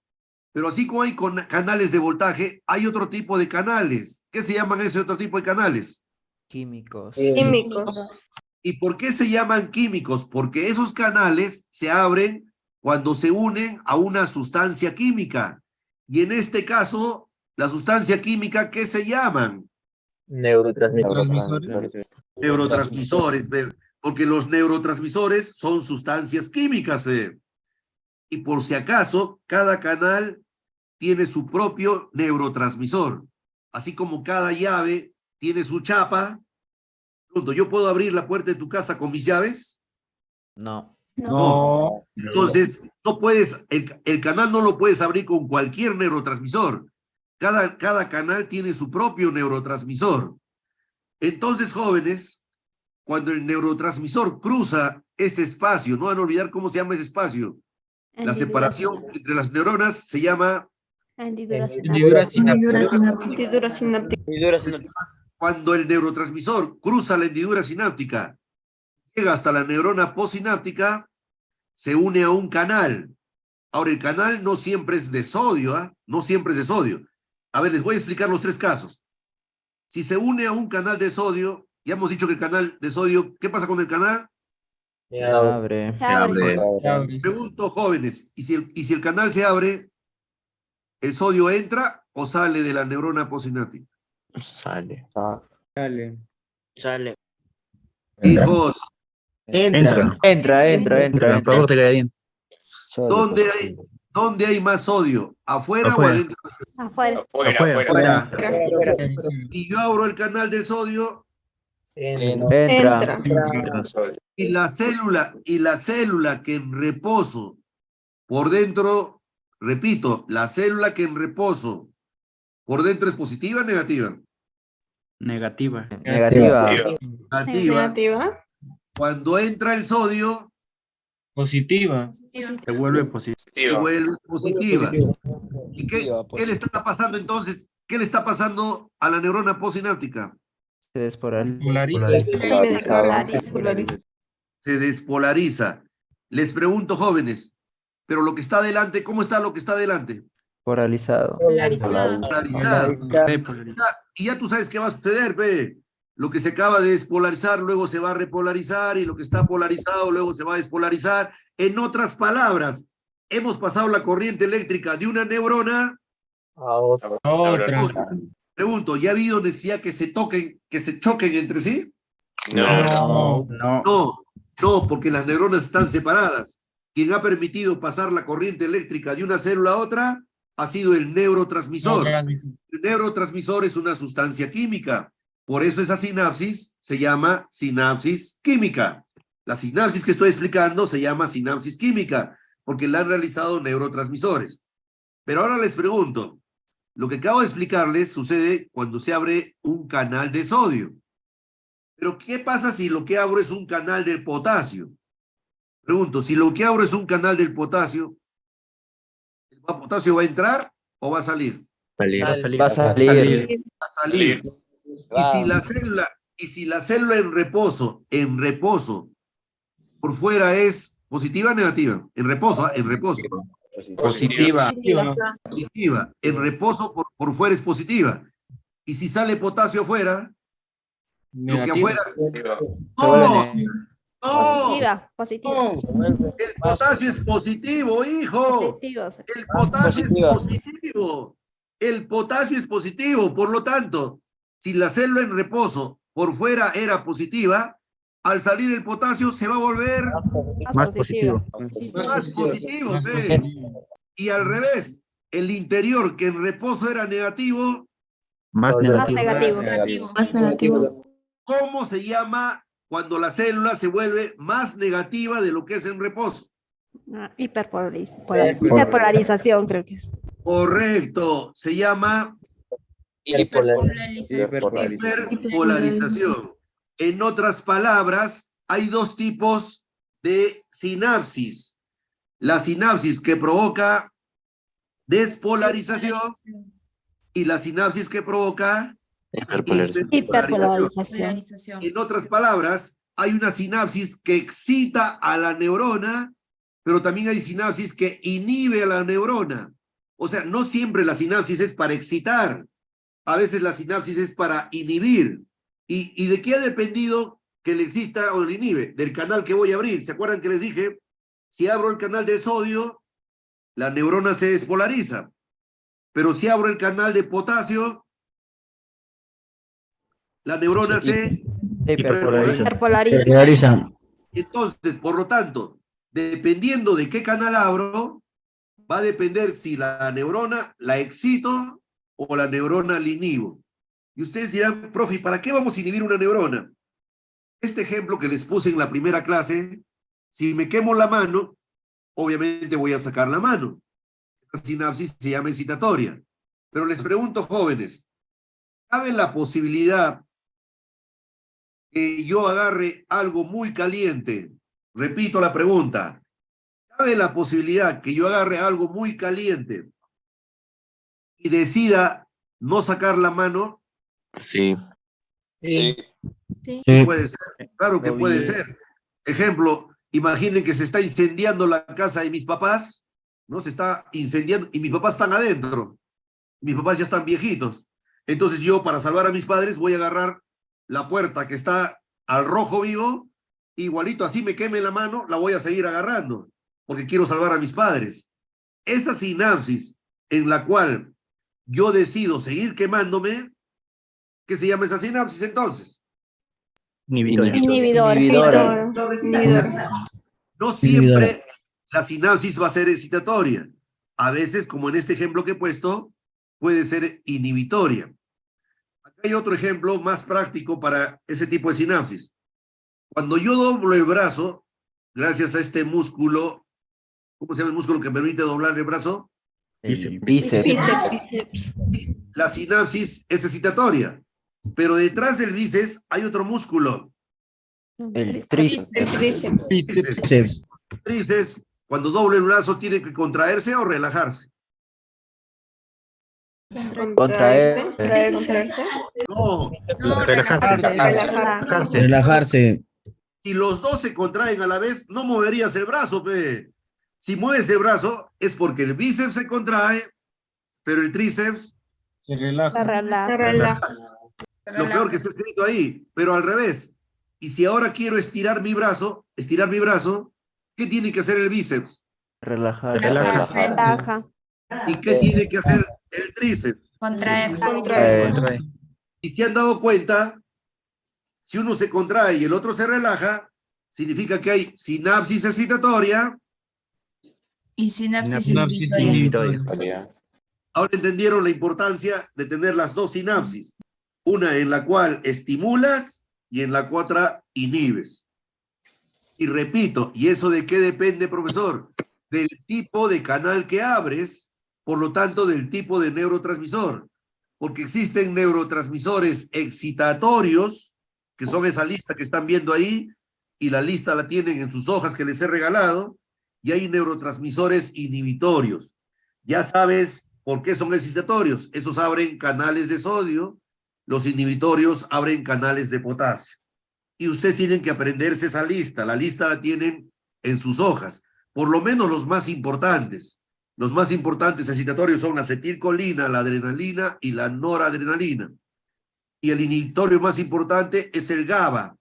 Pero así como hay canales de voltaje, hay otro tipo de canales. ¿Qué se llaman ese otro tipo de canales? Químicos. Químicos. ¿Y por qué se llaman químicos? Porque esos canales se abren cuando se unen a una sustancia química. Y en este caso, la sustancia química, ¿qué se llaman? Neurotransmisores. Neurotransmisores, porque los neurotransmisores son sustancias químicas, Fede. Y por si acaso, cada canal tiene su propio neurotransmisor. Así como cada llave tiene su chapa. Pronto, ¿yo puedo abrir la puerta de tu casa con mis llaves? No. No. Entonces, no puedes, el canal no lo puedes abrir con cualquier neurotransmisor. Cada canal tiene su propio neurotransmisor. Entonces, jóvenes, cuando el neurotransmisor cruza este espacio, no van a olvidar cómo se llama ese espacio. La separación entre las neuronas se llama... Hendidura sináptica. Hendidura sináptica. Cuando el neurotransmisor cruza la hendidura sináptica, llega hasta la neurona postsináptica, se une a un canal. Ahora, el canal no siempre es de sodio, ¿eh? No siempre es de sodio. A ver, les voy a explicar los 3 casos. Si se une a un canal de sodio, ya hemos dicho que el canal de sodio, ¿qué pasa con el canal? Se abre. Pregunto, jóvenes, ¿y si el canal se abre, el sodio entra o sale de la neurona postsináptica? Sale. Sale. Hijos, Entra. Entra. Por favor, te queda bien. ¿dónde hay más sodio? ¿Afuera o Afuera. adentro? Afuera. Afuera. Si yo abro el canal del sodio Entra. y la célula que en reposo por dentro, repito, la célula que en reposo por dentro es positiva o negativa. Negativa. Negativa. Negativa. Cuando entra el sodio, Positiva. Se vuelve positivo. se vuelve positiva. ¿Y qué Positiva, le positiva. está pasando entonces? ¿Qué le está pasando a la neurona postsináptica? Se despolariza. Polariza. Se despolariza. Les pregunto, jóvenes, pero lo que está adelante, ¿cómo está lo que está adelante? Polarizado. Polarizado. Repolarizado. Y ya tú sabes qué va a suceder, pe. Lo que se acaba de despolarizar, luego se va a repolarizar, y lo que está polarizado, luego se va a despolarizar. En otras palabras, hemos pasado la corriente eléctrica de una neurona. Otra. Pregunto, ¿ya ha habido necesidad que se toquen, que se choquen entre sí? No. No, porque las neuronas están separadas. Quien ha permitido pasar la corriente eléctrica de una célula a otra ha sido el neurotransmisor. El neurotransmisor es una sustancia química. Por eso esa sinapsis se llama sinapsis química. La sinapsis que estoy explicando se llama sinapsis química, porque la han realizado neurotransmisores. Pero ahora les pregunto, lo que acabo de explicarles sucede cuando se abre un canal de sodio. Pero ¿qué pasa si lo que abro es un canal de potasio? Pregunto, si lo que abro es un canal del potasio, ¿el potasio va a entrar o va a salir? Va a salir. Va a salir. Va a salir. Y si la célula en reposo, por fuera es positiva o negativa, en reposo, Positiva. positiva, en reposo por fuera es positiva. Y si sale potasio afuera, lo que afuera, no, no, Positiva. el potasio es positivo, hijo. El potasio es positivo. El potasio es positivo, por lo tanto, si la célula en reposo por fuera era positiva, al salir el potasio se va a volver Más positivo. más positivo. ¿Ve? Y al revés, el interior que en reposo era negativo, Más negativo. Más negativo. ¿cómo se llama cuando la célula se vuelve más negativa de lo que es en reposo? Hiperpolarización, creo que es. Correcto, se llama hiperpolarización. En otras palabras, hay dos tipos de sinapsis. La sinapsis que provoca despolarización y la sinapsis que provoca Hiperpolarización. En otras palabras, hay una sinapsis que excita a la neurona, pero también hay sinapsis que inhibe a la neurona. O sea, no siempre la sinapsis es para excitar. A veces la sinapsis es para inhibir. ¿Y de qué ha dependido que le excita o le inhibe? Del canal que voy a abrir. ¿Se acuerdan que les dije? Si abro el canal de sodio, la neurona se despolariza. Pero si abro el canal de potasio, la neurona se Hiperpolariza. Entonces, por lo tanto, dependiendo de qué canal abro, va a depender si la neurona la excito o la neurona la inhibo. Y ustedes dirán, profe, ¿para qué vamos a inhibir una neurona? Este ejemplo que les puse en la primera clase, si me quemo la mano, obviamente voy a sacar la mano. La sinapsis se llama excitatoria. Pero les pregunto, jóvenes, ¿cabe la posibilidad que yo agarre algo muy caliente? Repito la pregunta. ¿Cabe la posibilidad que yo agarre algo muy caliente y decida no sacar la mano? Sí. Puede ser, claro que puede ser. Ejemplo, imaginen que se está incendiando la casa de mis papás, ¿no? Se está incendiando y mis papás están adentro. Mis papás ya están viejitos. Entonces yo, para salvar a mis padres, voy a agarrar la puerta que está al rojo vivo, igualito así me queme la mano, la voy a seguir agarrando, porque quiero salvar a mis padres. Esa sinapsis en la cual yo decido seguir quemándome, ¿qué se llama esa sinapsis entonces? Inhibidora. Inhibidor. Inhibidor. No siempre la sinapsis va a ser excitatoria. A veces, como en este ejemplo que he puesto, puede ser inhibitoria. Acá hay otro ejemplo más práctico para ese tipo de sinapsis. Cuando yo doblo el brazo, gracias a este músculo, ¿cómo se llama el músculo que permite doblar el brazo? Bíceps. Bíceps. La sinapsis es excitatoria, pero detrás del bíceps hay otro músculo. El tríceps. Tríceps. Tríceps, cuando doblo el brazo, ¿tiene que contraerse o relajarse? Contraerse. No, Relajarse. si los dos se contraen a la vez, no moverías el brazo, pe. Si mueves el brazo, es porque el bíceps se contrae, pero el tríceps, Se relaja. lo peor que está escrito ahí, pero al revés. Y si ahora quiero estirar mi brazo, ¿qué tiene que hacer el bíceps? Relajar. Relaja. ¿Y qué tiene que hacer el tríceps? Contraerse. Y si han dado cuenta, si uno se contrae y el otro se relaja, significa que hay sinapsis excitatoria. Y sinapsis Inhibidora. Ahora entendieron la importancia de tener las dos sinapsis, una en la cual estimulas y en la otra inhibes. Y repito, ¿y eso de qué depende, profesor? Del tipo de canal que abres, por lo tanto del tipo de neurotransmisor, porque existen neurotransmisores excitatorios, que son esa lista que están viendo ahí, y la lista la tienen en sus hojas que les he regalado, y hay neurotransmisores inhibitorios. Ya sabes por qué son excitatorios. Esos abren canales de sodio, los inhibitorios abren canales de potasio. Y ustedes tienen que aprenderse esa lista. La lista la tienen en sus hojas, por lo menos los más importantes. Los más importantes excitatorios son la acetilcolina, la adrenalina y la noradrenalina. Y el inhibitorio más importante es el GABA.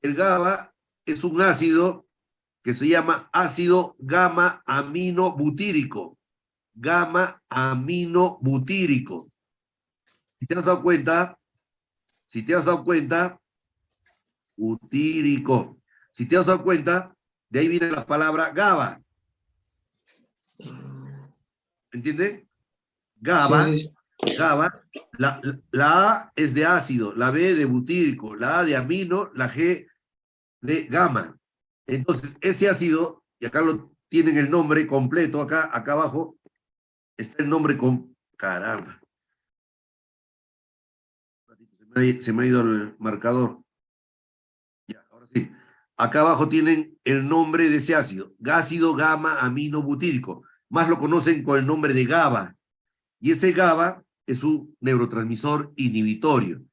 El GABA es un ácido que se llama ácido gamma-aminobutírico. Gamma-aminobutírico. Si te has dado cuenta, butírico. Si te has dado cuenta, de ahí viene la palabra GABA. ¿Entiende? GABA, GABA, la A es de ácido, la B de butírico, la A de amino, la G de gamma. Entonces, ese ácido, y acá lo tienen el nombre completo, acá abajo, está el nombre con... Caramba. Se me ha ido el marcador. Ya, ahora sí. Acá abajo tienen el nombre de ese ácido, ácido gamma-aminobutírico. Más lo conocen con el nombre de GABA. Y ese GABA es un neurotransmisor inhibitorio.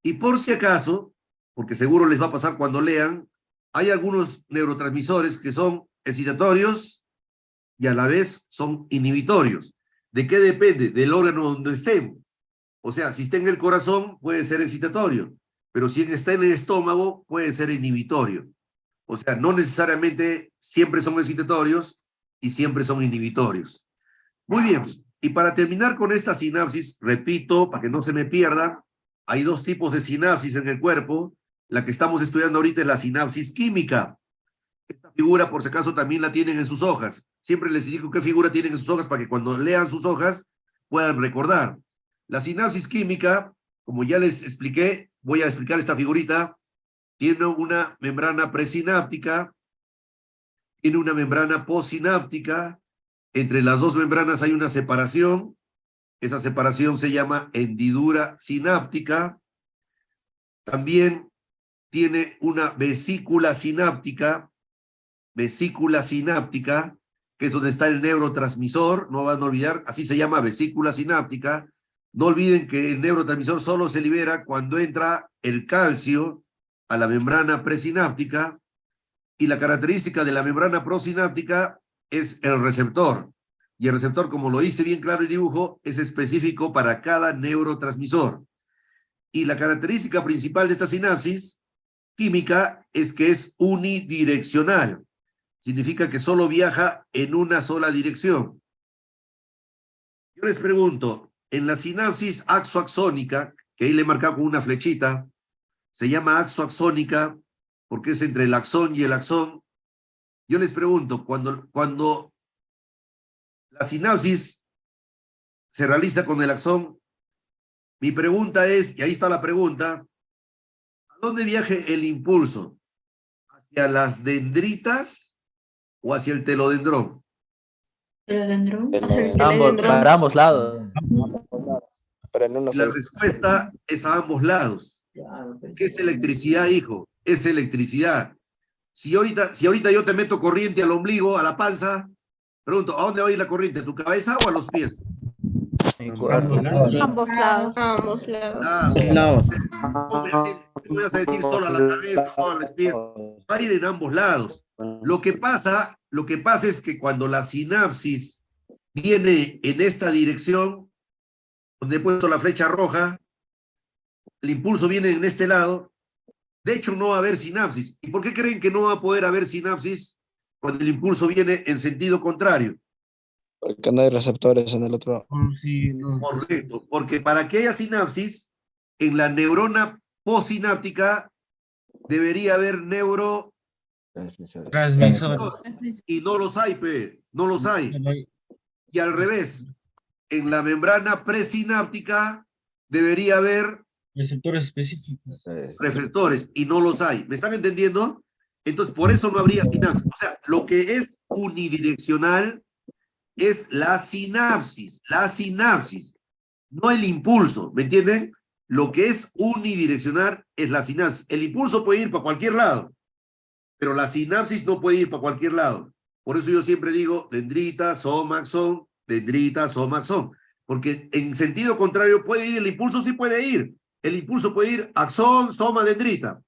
Y por si acaso, porque seguro les va a pasar cuando lean, hay algunos neurotransmisores que son excitatorios y a la vez son inhibitorios. ¿De qué depende? Del órgano donde estén. O sea, si está en el corazón puede ser excitatorio, pero si está en el estómago puede ser inhibitorio. O sea, no necesariamente siempre son excitatorios y siempre son inhibitorios. Muy bien, y para terminar con esta sinapsis, repito, para que no se me pierda, hay dos tipos de sinapsis en el cuerpo. La que estamos estudiando ahorita es la sinapsis química. Esta figura, por si acaso, también la tienen en sus hojas. Siempre les digo qué figura tienen en sus hojas para que cuando lean sus hojas puedan recordar. La sinapsis química, como ya les expliqué, voy a explicar esta figurita, tiene una membrana presináptica, tiene una membrana postsináptica, entre las dos membranas hay una separación, esa separación se llama hendidura sináptica, también tiene una vesícula sináptica, que es donde está el neurotransmisor, no van a olvidar, así se llama vesícula sináptica. No olviden que el neurotransmisor solo se libera cuando entra el calcio a la membrana presináptica, y la característica de la membrana prosináptica es el receptor. Y el receptor, como lo hice bien claro el dibujo, es específico para cada neurotransmisor. Y la característica principal de esta sinapsis química es que es unidireccional. Significa que solo viaja en una sola dirección. Yo les pregunto, en la sinapsis axoaxónica, que ahí le he marcado con una flechita, se llama axoaxónica porque es entre el axón y el axón. Yo les pregunto, cuando la sinapsis se realiza con el axón, mi pregunta es, y ahí está la pregunta, ¿a dónde viaja el impulso? ¿Hacia las dendritas o hacia el telodendrón? Para ambos lados. Pero en uno La solo. respuesta es a ambos lados. ¿Qué es electricidad, hijo? Es electricidad. Si ahorita yo te meto corriente al ombligo, a la panza, pregunto, ¿a dónde va a ir la corriente? ¿A tu cabeza o a los pies? Ambos lados. Ambos lados. Ah, Lados. no me vas a decir solo a la cabeza, solo a los pies. Va a ir en ambos lados. Lo que pasa es que cuando la sinapsis viene en esta dirección, donde he puesto la flecha roja, el impulso viene en este lado, de hecho no va a haber sinapsis. ¿Y por qué creen que no va a poder haber sinapsis cuando el impulso viene en sentido contrario? Porque no hay receptores en el otro lado. Correcto, porque para que haya sinapsis, en la neurona postsináptica debería haber Transmisores. y no los hay, no los hay. Y al revés, en la membrana presináptica debería haber Receptores específicos. receptores y no los hay. ¿Me están entendiendo? Entonces, por eso no habría sinapsis. O sea, lo que es unidireccional es la sinapsis, no el impulso, ¿me entienden? Lo que es unidireccional es la sinapsis. El impulso puede ir para cualquier lado, pero la sinapsis no puede ir para cualquier lado. Por eso yo siempre digo dendrita, soma, axón, dendrita, soma, axón. Porque en sentido contrario puede ir el impulso, sí puede ir. El impulso puede ir axón, soma, dendrita.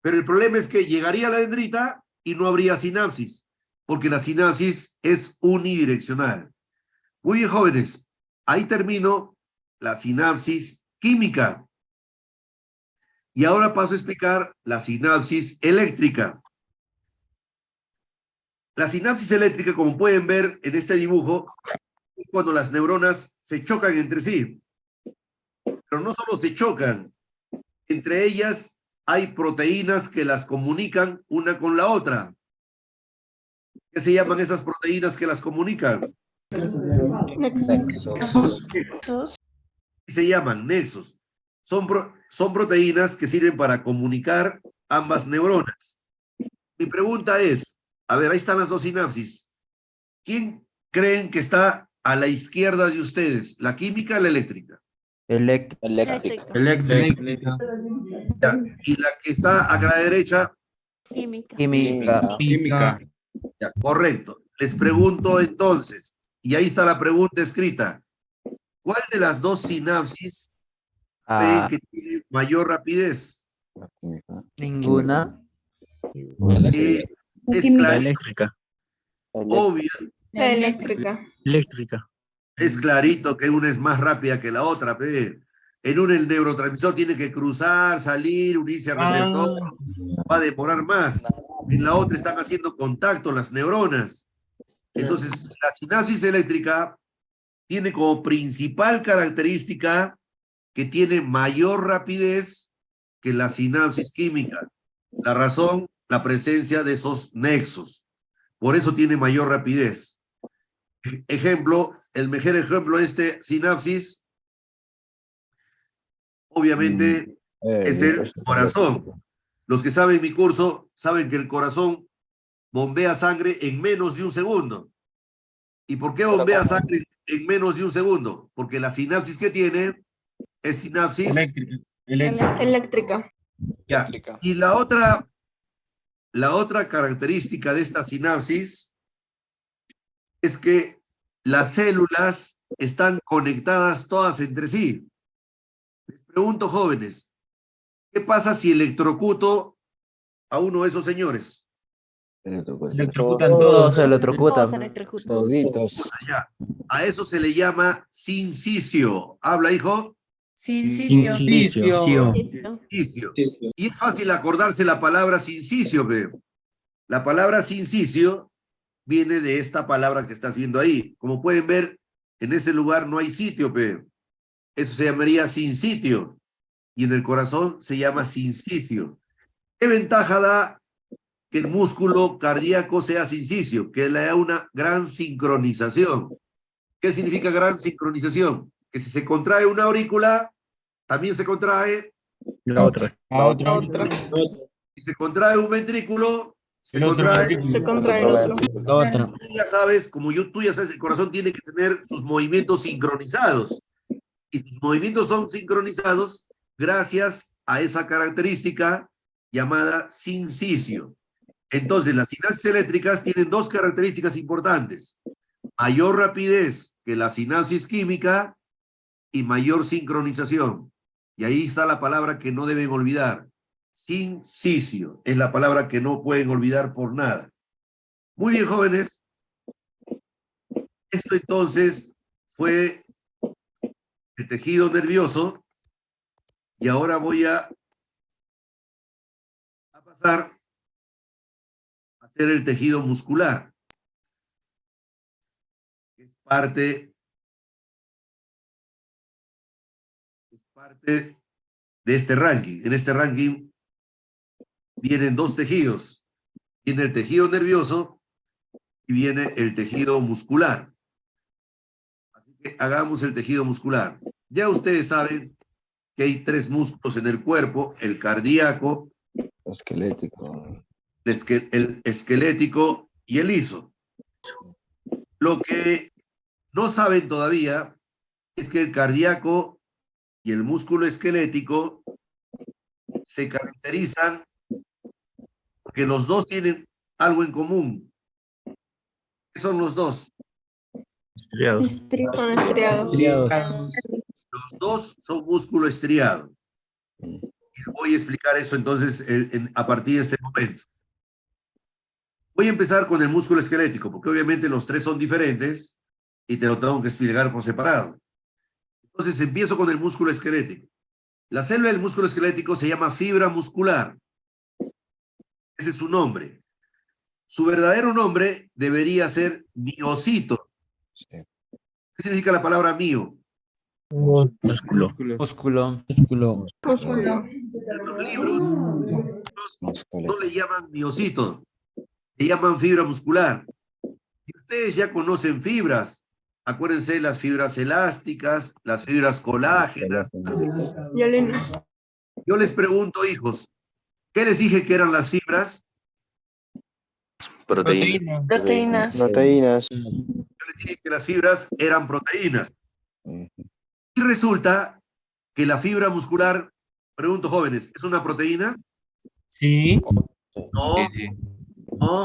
Pero el problema es que llegaría la dendrita y no habría sinapsis, porque la sinapsis es unidireccional. Muy bien, jóvenes, ahí termino la sinapsis química. Y ahora paso a explicar la sinapsis eléctrica. La sinapsis eléctrica, como pueden ver en este dibujo, es cuando las neuronas se chocan entre sí. Pero no solo se chocan, entre ellas hay proteínas que las comunican una con la otra. ¿Qué se llaman esas proteínas que las comunican? Nexos. Se llaman nexos. Son proteínas que sirven para comunicar ambas neuronas. Mi pregunta es, a ver, ahí están las dos sinapsis. ¿Quién creen que está a la izquierda de ustedes? ¿La química o la eléctrica? Eléctrica. Eléctrica. Ya. Y la que está acá a la derecha, Química. Química. ya, correcto. Les pregunto entonces, y ahí está la pregunta escrita. ¿Cuál de las dos sinapsis creen que tiene mayor rapidez? Ninguna. Es Eléctrica. obvio, La eléctrica. Eléctrica. es clarito que una es más rápida que la otra, pe. En una el neurotransmisor tiene que cruzar, salir, unirse al receptor, va a demorar más. En la otra están haciendo contacto las neuronas. Entonces, la sinapsis eléctrica tiene como principal característica que tiene mayor rapidez que la sinapsis química. La razón, la presencia de esos nexos. Por eso tiene mayor rapidez. Ejemplo, el mejor ejemplo de este sinapsis, obviamente, es el corazón. Los que saben mi curso saben que el corazón bombea sangre en menos de un segundo. ¿Y por qué bombea sangre en menos de un segundo? Porque la sinapsis que tiene es sinapsis Eléctrica. ya. Y la otra característica de esta sinapsis es que las células están conectadas todas entre sí. Les pregunto, jóvenes, ¿qué pasa si electrocuto a uno de esos señores? Electrocutan Todos todos. se electrocutan. Toditos. Ya. A eso se le llama sincicio. ¿Habla, hijo? Sincicio. Sincicio. Y es fácil acordarse la palabra sincicio, pe. La palabra sincicio viene de esta palabra que estás viendo ahí. Como pueden ver, en ese lugar no hay sitio, pe. Eso se llamaría sin sitio. y en el corazón se llama sincicio. ¿Qué ventaja da que el músculo cardíaco sea sincicio? Que le da una gran sincronización. ¿Qué significa gran sincronización? Que si se contrae una aurícula, también se contrae La otra. La otra. Otra. Si se contrae un ventrículo, se El otro contrae. ventrículo. Se contrae el otro. La otra. Tú ya sabes, tú ya sabes, el corazón tiene que tener sus movimientos sincronizados. Y sus movimientos son sincronizados gracias a esa característica llamada sincicio. Entonces, las sinapsis eléctricas tienen dos características importantes. Mayor rapidez que la sinapsis química y mayor sincronización. Y ahí está la palabra que no deben olvidar. Sincicio es la palabra que no pueden olvidar por nada. Muy bien, jóvenes. Esto entonces fue el tejido nervioso y ahora voy a pasar a hacer el tejido muscular. Es parte de este ranking. En este ranking vienen dos tejidos. Viene el tejido nervioso y viene el tejido muscular. Así que hagamos el tejido muscular. Ya ustedes saben que hay tres músculos en el cuerpo: el cardíaco, Esquelético. el esquelético y el liso. Lo que no saben todavía es que el cardíaco y el músculo esquelético se caracterizan porque los dos tienen algo en común. ¿Qué son los dos? Estriados. Son estriados. Los dos son músculo estriado. Y voy a explicar eso entonces a partir de este momento. Voy a empezar con el músculo esquelético, porque obviamente los tres son diferentes y te lo tengo que explicar por separado. Entonces empiezo con el músculo esquelético. La célula del músculo esquelético se llama fibra muscular. Ese es su nombre. Su verdadero nombre debería ser miocito. ¿Qué significa la palabra mio? Músculo. Músculo. Músculo. Músculo. En los libros no le llaman miocito, le llaman fibra muscular. Y ustedes ya conocen fibras. Acuérdense las fibras elásticas, las fibras colágenas. Violinas. Yo les pregunto, hijos, ¿qué les dije que eran las fibras? Proteína. Proteínas. Proteínas. Yo les dije que las fibras eran proteínas. Y resulta que la fibra muscular, pregunto jóvenes, ¿es una proteína? Sí. No.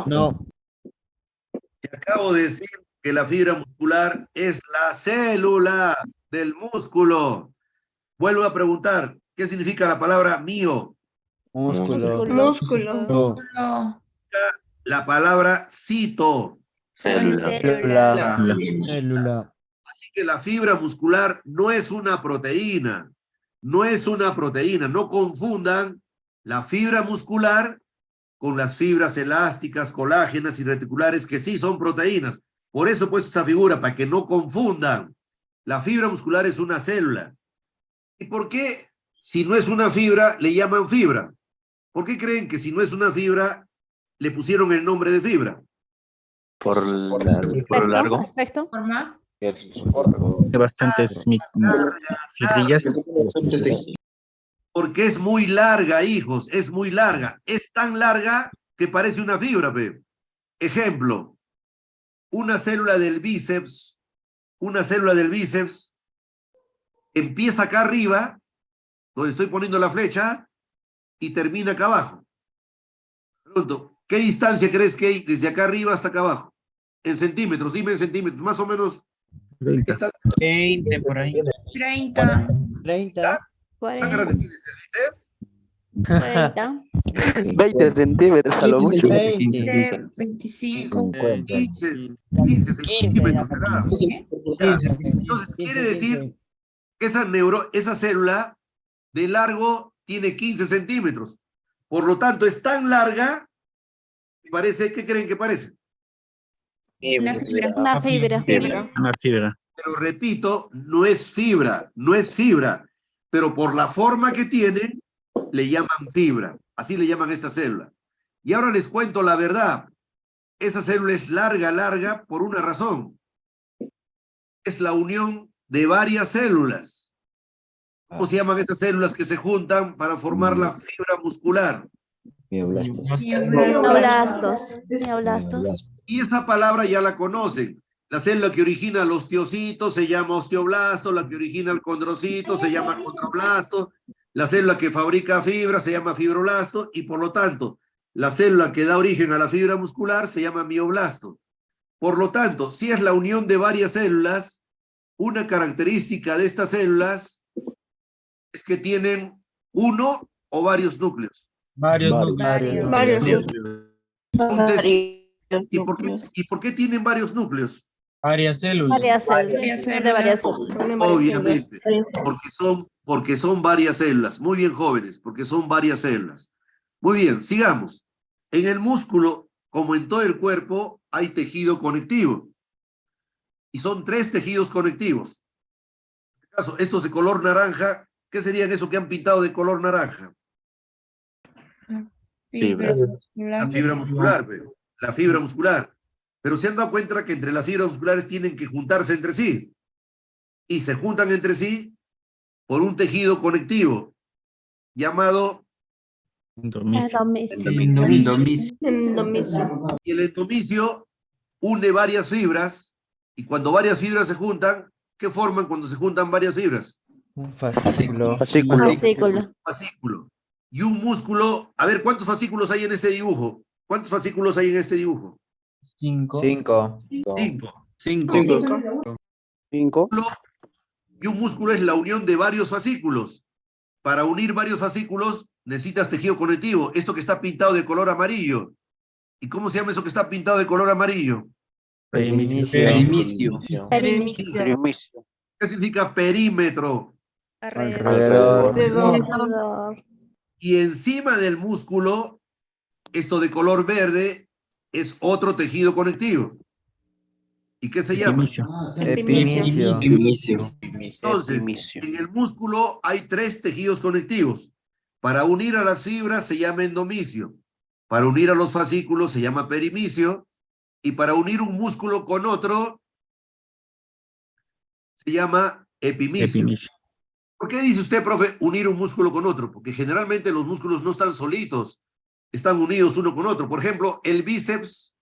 No. Te acabo de decir que la fibra muscular es la célula del músculo. Vuelvo a preguntar, ¿qué significa la palabra mio? Músculo. Músculo. No. La palabra cito. Célula. Célula. Célula. Así que la fibra muscular no es una proteína. No es una proteína. No confundan la fibra muscular con las fibras elásticas, colágenas y reticulares, que sí son proteínas. Por eso he puesto esa figura, para que no confundan. La fibra muscular es una célula. ¿Y por qué, si no es una fibra, le llaman fibra? ¿Por qué creen que si no es una fibra, le pusieron el nombre de fibra? Por lo largo. ¿Por más? Bastantes fibrillas. Porque es muy larga, hijos, es muy larga. Es tan larga que parece una fibra, pe. Ejemplo, una célula del bíceps empieza acá arriba, donde estoy poniendo la flecha, y termina acá abajo. Pregunto, ¿qué distancia crees que hay desde acá arriba hasta acá abajo? En centímetros, dime en centímetros, más o menos. 20 por ahí. 30. 30. ¿Tan grande tienes el bíceps? 40. 20 centímetros a lo mucho. 20. 25. 15 centímetros, ¿verdad? Entonces, quiere decir que esa célula de largo tiene 15 centímetros. Por lo tanto, es tan larga que parece, ¿qué creen que parece? Una fibra. Una fibra. Una fibra. Pero repito, no es fibra, no es fibra. pero por la forma que tiene, le llaman fibra. Así le llaman a esta célula. Y ahora les cuento la verdad. Esa célula es larga por una razón. Es la unión de varias células. ¿Cómo se llaman estas células que se juntan para formar la fibra muscular? Mioblastos. Mioblastos. Y esa palabra ya la conocen. La célula que origina el osteocito se llama osteoblasto, la que origina el condrocito se llama condroblasto, la célula que fabrica fibra se llama fibroblasto y por lo tanto la célula que da origen a la fibra muscular se llama mioblasto. Por lo tanto, si es la unión de varias células, una característica de estas células es que tienen uno o varios núcleos. Varios. Varios. Entonces, ¿y por qué tienen varios núcleos? Varias células. Obviamente, porque son varias células. Muy bien, jóvenes, porque son varias células. Muy bien, sigamos. En el músculo, como en todo el cuerpo, hay tejido conectivo. Y son 3 tejidos conectivos. En este caso, estos de color naranja, ¿qué serían eso que han pintado de color naranja? Fibra. La fibra muscular, pero, la fibra muscular. Pero se han dado cuenta que entre las fibras musculares tienen que juntarse entre sí. Y se juntan entre sí por un tejido conectivo llamado Endomisio. y el endomisio une varias fibras y cuando varias fibras se juntan, ¿qué forman cuando se juntan varias fibras? Un fascículo. Fascículo. Y un músculo, a ver, ¿cuántos fascículos hay en este dibujo? ¿Cuántos fascículos hay en este dibujo? 5. 5. 5. 5. Y un músculo es la unión de varios fascículos. Para unir varios fascículos necesitas tejido conectivo. Esto que está pintado de color amarillo. ¿Y cómo se llama eso que está pintado de color amarillo? Perimisio. ¿Qué significa perímetro? Alrededor. Y encima del músculo, esto de color verde, es otro tejido conectivo. ¿Y qué se llama? Epimisio. Entonces, en el músculo hay 3 tejidos conectivos. Para unir a las fibras se llama endomisio. Para unir a los fascículos se llama perimisio. Y para unir un músculo con otro se llama epimisio. ¿Por qué dice usted, profe, unir un músculo con otro? Porque generalmente los músculos no están solitos, están unidos uno con otro. Por ejemplo, el bíceps,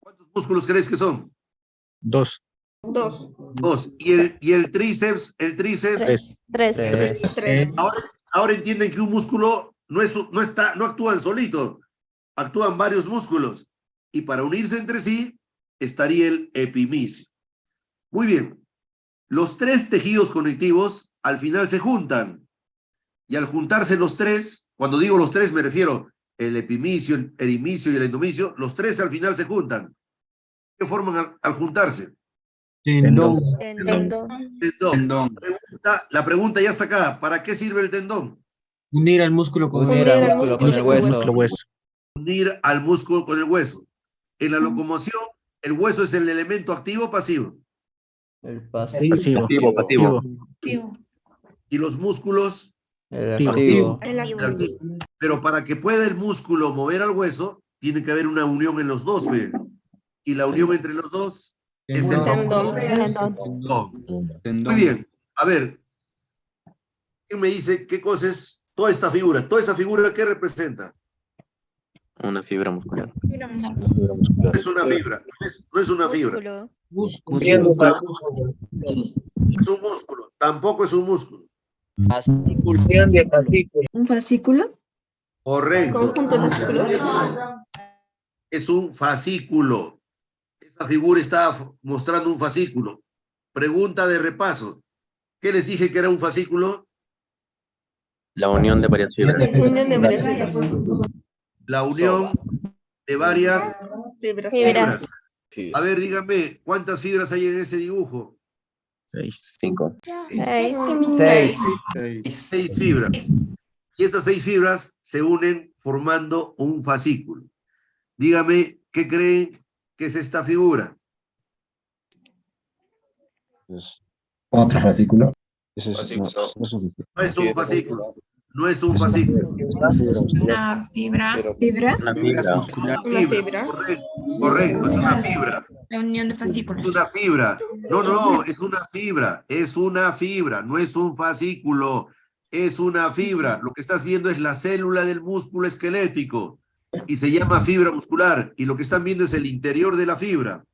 ¿cuántos músculos crees que son? 2. 2. ¿Y el tríceps? El tríceps. 3. Ahora entienden que un músculo no actúan solito, actúan varios músculos. Y para unirse entre sí estaría el epimisio. Muy bien. Los 3 tejidos conectivos al final se juntan. Y al juntarse los 3, cuando digo los 3 me refiero el epimisio, el perimisio y el endomisio, los 3 al final se juntan. ¿Qué forman al juntarse? Tendón. Tendón. La pregunta ya está acá. ¿Para qué sirve el tendón? Unir al músculo con Unir al músculo con el hueso. Unir al músculo con el hueso. En la locomoción, ¿el hueso es el elemento activo o pasivo? El pasivo. Y los músculos, El activo. el activo. Pero para que pueda el músculo mover al hueso, tiene que haber una unión en los dos, ¿ve? Y la unión entre los dos es el tendón. Muy bien. A ver, ¿quién me dice qué cosa es toda esta figura? ¿Toda esta figura qué representa? Una fibra muscular. No es una fibra. No es una fibra. músculo. Es un músculo. Tampoco es un músculo. ¿Un fascículo? Correcto. Conjunto de músculos. Es un fascículo. Esta figura está mostrando un fascículo. Pregunta de repaso. ¿Qué les dije que era un fascículo? La unión de varias fibras. Unión de varias fibras. La unión de varias fibras. A ver, díganme, ¿cuántas fibras hay en ese dibujo? 5. 6. 6 fibras. Y esas 6 fibras se unen formando un fascículo. Dígame, ¿qué creen que es esta figura? Otro fascículo. Eso es, no es suficiente. No es un fascículo. No es un fascículo. Una fibra. ¿Fibra? Una fibra. Una fibra. Correcto, es una fibra. La unión de Es fascículos. una fibra. No, es una fibra. Es una fibra. No es un fascículo. Es una fibra. Lo que estás viendo es la célula del músculo esquelético y se llama fibra muscular. Y lo que están viendo es el interior de la fibra.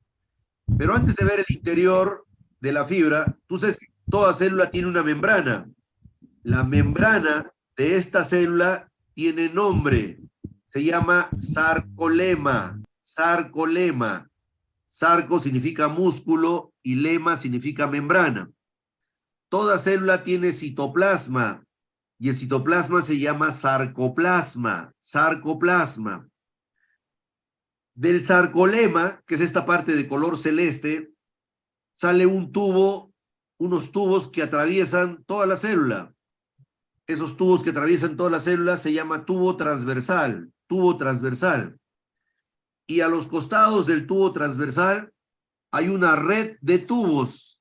Pero antes de ver el interior de la fibra, tú sabes que toda célula tiene una membrana. La membrana de esta célula tiene nombre. Se llama sarcolema. Sarcolema. Sarco significa músculo y lema significa membrana. Toda célula tiene citoplasma y el citoplasma se llama sarcoplasma. Sarcoplasma. Del sarcolema, que es esta parte de color celeste, sale un tubo, unos tubos que atraviesan toda la célula. Esos tubos que atraviesan toda la célula se llama tubo transversal. Tubo transversal. Y a los costados del tubo transversal hay una red de tubos.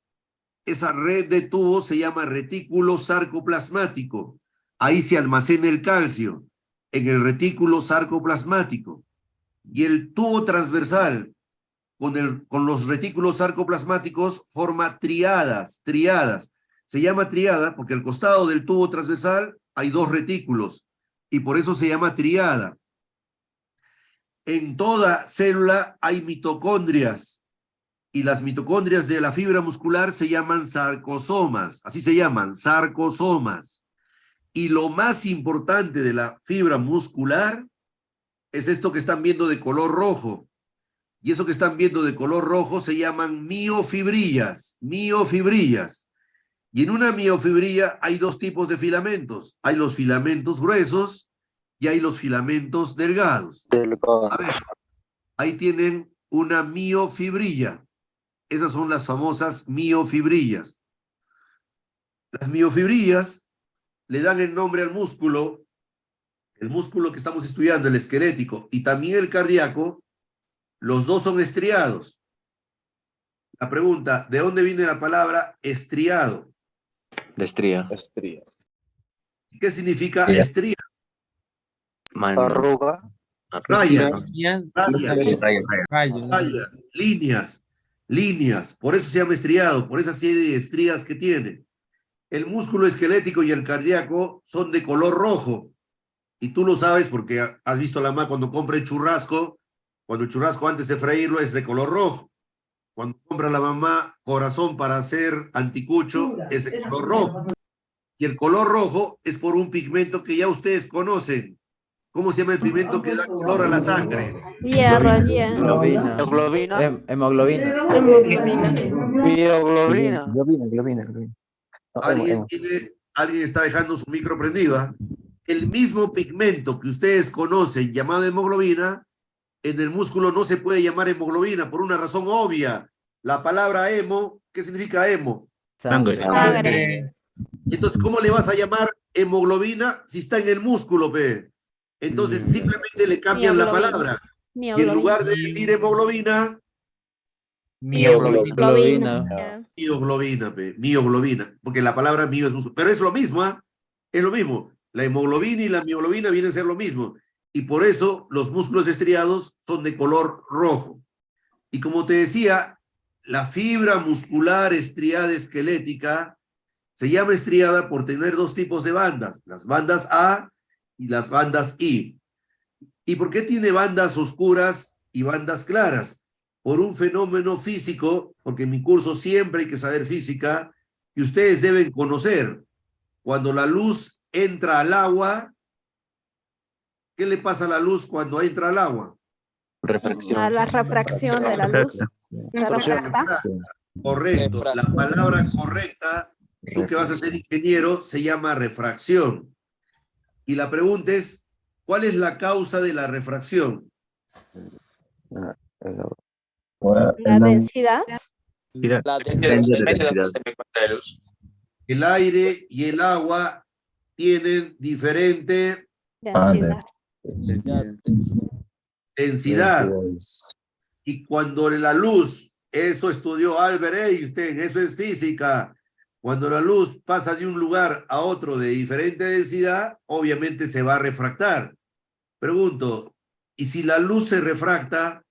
Esa red de tubos se llama retículo sarcoplasmático. Ahí se almacena el calcio, en el retículo sarcoplasmático. Y el tubo transversal con los retículos sarcoplasmáticos forma triadas. Se llama triada porque al costado del tubo transversal hay dos retículos y por eso se llama triada. En toda célula hay mitocondrias y las mitocondrias de la fibra muscular se llaman sarcosomas, así se llaman, sarcosomas. Y lo más importante de la fibra muscular es esto que están viendo de color rojo. Y eso que están viendo de color rojo se llaman miofibrillas, miofibrillas. Y en una miofibrilla hay dos tipos de filamentos. Hay los filamentos gruesos y hay los filamentos delgados. A ver, ahí tienen una miofibrilla. Esas son las famosas miofibrillas. Las miofibrillas le dan el nombre al músculo, el músculo que estamos estudiando, el esquelético, y también el cardíaco. Los dos son estriados. La pregunta, ¿de dónde viene la palabra estriado? De estría. ¿Qué significa estría? Arruga. Rayas, Rayas. Rayos. rayas, líneas. Por eso se llama estriado, por esa serie de estrías que tiene. El músculo esquelético y el cardíaco son de color rojo. Y tú lo sabes porque has visto a la mamá cuando compra el churrasco. Cuando el churrasco antes de freírlo es de color rojo. Cuando compra la mamá corazón para hacer anticucho es de color rojo. Y el color rojo es por un pigmento que ya ustedes conocen. ¿Cómo se llama el pigmento que da color a la sangre? Hemoglobina. Hemoglobina. Bioglobina. Alguien está dejando su micro prendido. ¿Ah? El mismo pigmento que ustedes conocen llamado hemoglobina, en el músculo no se puede llamar hemoglobina por una razón obvia. La palabra hemo, ¿qué significa hemo? Sangre. Entonces, ¿cómo le vas a llamar hemoglobina si está en el músculo, pe? Entonces, simplemente le cambian la palabra. Y en lugar de decir hemoglobina, Hemoglobina. mioglobina, pe, mioglobina. Porque la palabra mio es músculo. Pero es lo mismo, ¿ah? Es lo mismo. La hemoglobina y la mioglobina vienen a ser lo mismo. Y por eso los músculos estriados son de color rojo. Y como te decía, la fibra muscular estriada esquelética se llama estriada por tener dos tipos de bandas, las bandas A y las bandas I. ¿Y por qué tiene bandas oscuras y bandas claras? Por un fenómeno físico, porque en mi curso siempre hay que saber física, y ustedes deben conocer. Cuando la luz entra al agua, ¿qué le pasa a la luz cuando entra al agua? Refracción. A la refracción de la luz. ¿La refracta? Correcto. La palabra correcta, tú que vas a ser ingeniero, se llama refracción. Y la pregunta es, ¿cuál es la causa de la refracción? La densidad. El aire y el agua tienen diferente densidad. Y cuando la luz, eso estudió Albert Einstein, eso es física. Cuando la luz pasa de un lugar a otro de diferente densidad, obviamente se va a refractar. Pregunto, ¿y si la luz se refracta,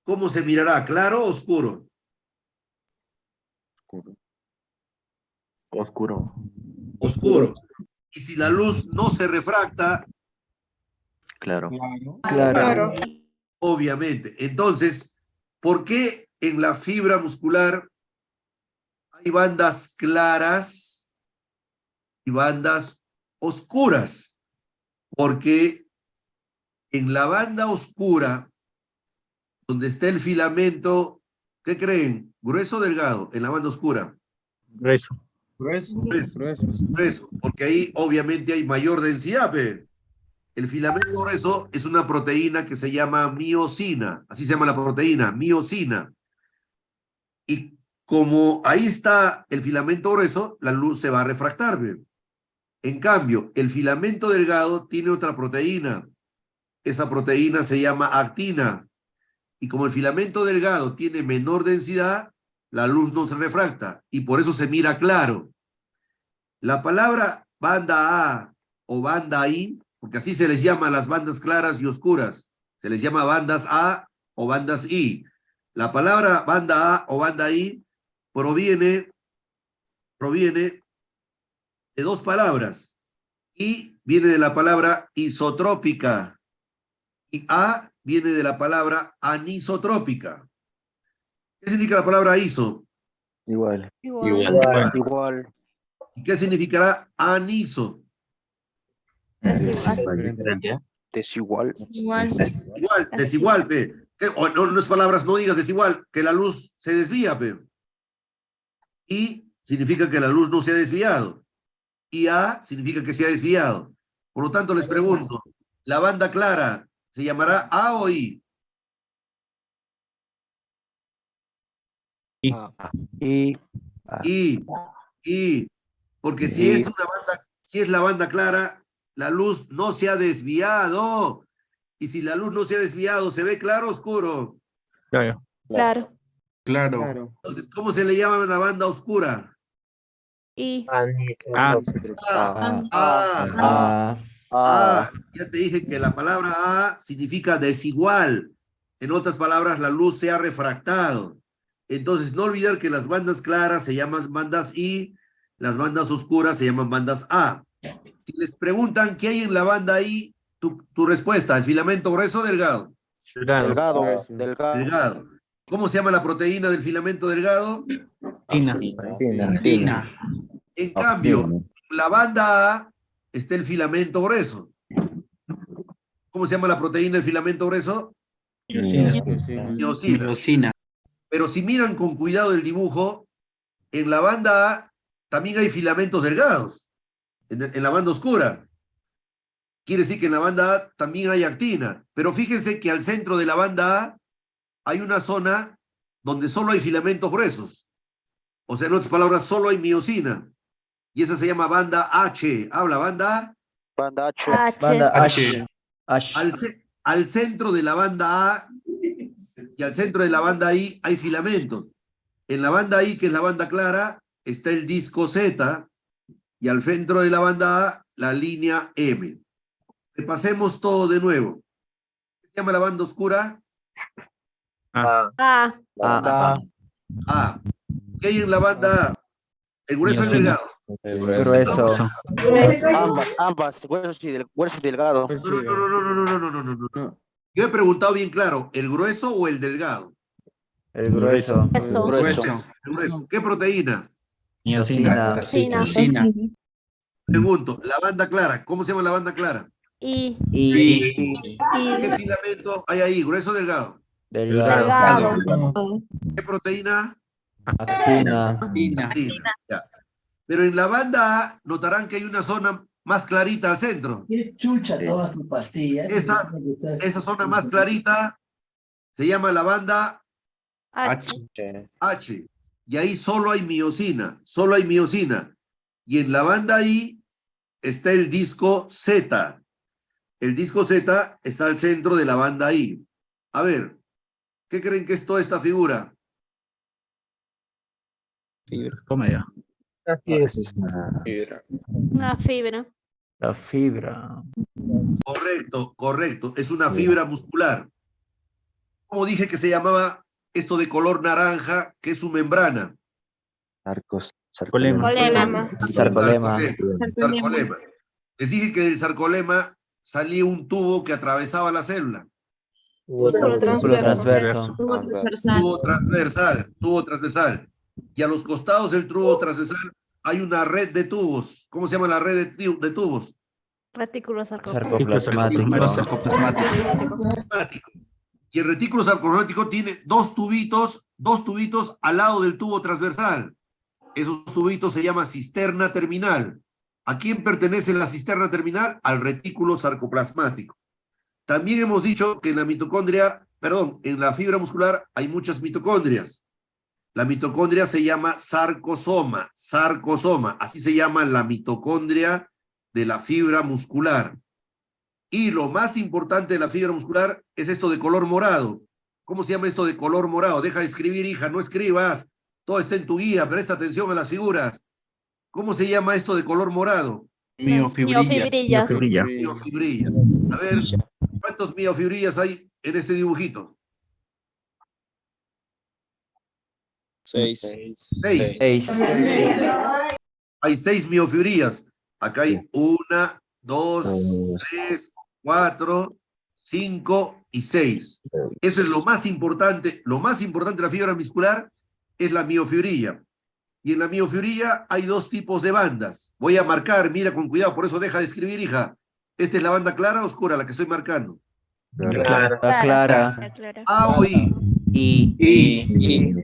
cómo se mirará? ¿Claro o oscuro? Oscuro. Oscuro. Y si la luz no se refracta, Claro. Claro. obviamente. Entonces, ¿por qué en la fibra muscular hay bandas claras y bandas oscuras? Porque en la banda oscura, donde está el filamento, ¿qué creen? ¿Grueso o delgado? En la banda oscura. Grueso. Grueso. Grueso, porque ahí obviamente hay mayor densidad, pe. El filamento grueso es una proteína que se llama miosina, así se llama la proteína, miosina. Y como ahí está el filamento grueso, la luz se va a refractar, pe. En cambio, el filamento delgado tiene otra proteína. Esa proteína se llama actina. Y como el filamento delgado tiene menor densidad, la luz no se refracta y por eso se mira claro. La palabra banda A o banda I, porque así se les llama a las bandas claras y oscuras, se les llama bandas A o bandas I. La palabra banda A o banda I proviene de dos palabras. I viene de la palabra isotrópica y A viene de la palabra anisotrópica. ¿Qué significa la palabra iso? Igual. Igual. ¿Y qué significará aniso? Diferente. Desigual. Igual. Igual, desigual, pe. O no es palabras, no digas desigual, que la luz se desvía, pe. Y significa que la luz no se ha desviado. Y A significa que se ha desviado. Por lo tanto, les pregunto, ¿la banda clara se llamará A o I? Y, porque si es una banda, si es la banda clara, la luz no se ha desviado. Y si la luz no se ha desviado, ¿se ve claro o oscuro? Claro. Claro. Claro. Entonces, ¿cómo se le llama a la banda oscura? Y. Ya te dije que la palabra A significa desigual. En otras palabras, la luz se ha refractado. Entonces, no olvidar que las bandas claras se llaman bandas I, las bandas oscuras se llaman bandas A. Si les preguntan qué hay en la banda I, tu respuesta, ¿el filamento grueso o delgado? Delgado. Delgado. ¿Cómo se llama la proteína del filamento delgado? Tina. En cambio, en la banda A está el filamento grueso. ¿Cómo se llama la proteína del filamento grueso? Miosina. Pero si miran con cuidado el dibujo, en la banda A también hay filamentos delgados, en la banda oscura. Quiere decir que en la banda A también hay actina. Pero fíjense que al centro de la banda A hay una zona donde solo hay filamentos gruesos. O sea, en otras palabras, solo hay miosina. Y esa se llama banda H. Habla, banda A. Banda H. H. Al centro de la banda A y al centro de la banda I hay filamentos. En la banda I, que es la banda clara, está el disco Z y al centro de la banda A, la línea M. Repasemos todo de nuevo. ¿Qué se llama la banda oscura? A. A. ¿Qué hay en la banda A? ¿El grueso o el delgado? Grueso. Ambas, grueso y delgado. No. Yo he preguntado bien claro, ¿el grueso o el delgado? El grueso. Grueso. El grueso. ¿Qué proteína? Miosina. Pregunto, la banda clara, ¿cómo se llama la banda clara? Y. ¿Qué filamento hay ahí? ¿Grueso o delgado? Delgado. ¿Qué proteína? Actina. Tina. Ya. Pero en la banda A notarán que hay una zona más clarita al centro. Qué chucha tomas tu pastilla. Esa zona más clarita se llama la banda H. Y ahí solo hay miosina. Y en la banda I está el disco Z. El disco Z está al centro de la banda I. A ver, ¿qué creen que es toda esta figura? Comedia. Una fibra. La fibra. Correcto, correcto. Es una fibra muscular. ¿Cómo dije que se llamaba esto de color naranja, que es su membrana? Sarcolema. Sarcolema. Sarcolema. Les dije que del sarcolema salía un tubo que atravesaba la célula. Músculo transverso. Tubo transversal. Y a los costados del tubo transversal hay una red de tubos. ¿Cómo se llama la red de tubos? Retículo sarcoplasmático. Sarcoplasmático. Y el retículo sarcoplasmático tiene dos tubitos al lado del tubo transversal. Esos tubitos se llaman cisterna terminal. ¿A quién pertenece la cisterna terminal? Al retículo sarcoplasmático. También hemos dicho que en la mitocondria, en la fibra muscular hay muchas mitocondrias. La mitocondria se llama sarcosoma, así se llama la mitocondria de la fibra muscular. Y lo más importante de la fibra muscular es esto de color morado. ¿Cómo se llama esto de color morado? Deja de escribir, hija, no escribas. Todo está en tu guía, presta atención a las figuras. ¿Cómo se llama esto de color morado? Miofibrilla. Miofibrilla. A ver, ¿cuántos miofibrillas hay en este dibujito? 6. 6. Hay 6 miofibrillas. Acá hay 1, 2, 3, 4, 5 y 6. Eso es lo más importante. Lo más importante de la fibra muscular es la miofibrilla. Y en la miofibrilla hay dos tipos de bandas. Voy a marcar, mira con cuidado, por eso deja de escribir, hija. ¿Esta es la banda clara o oscura, la que estoy marcando? Clara. A o I. Y.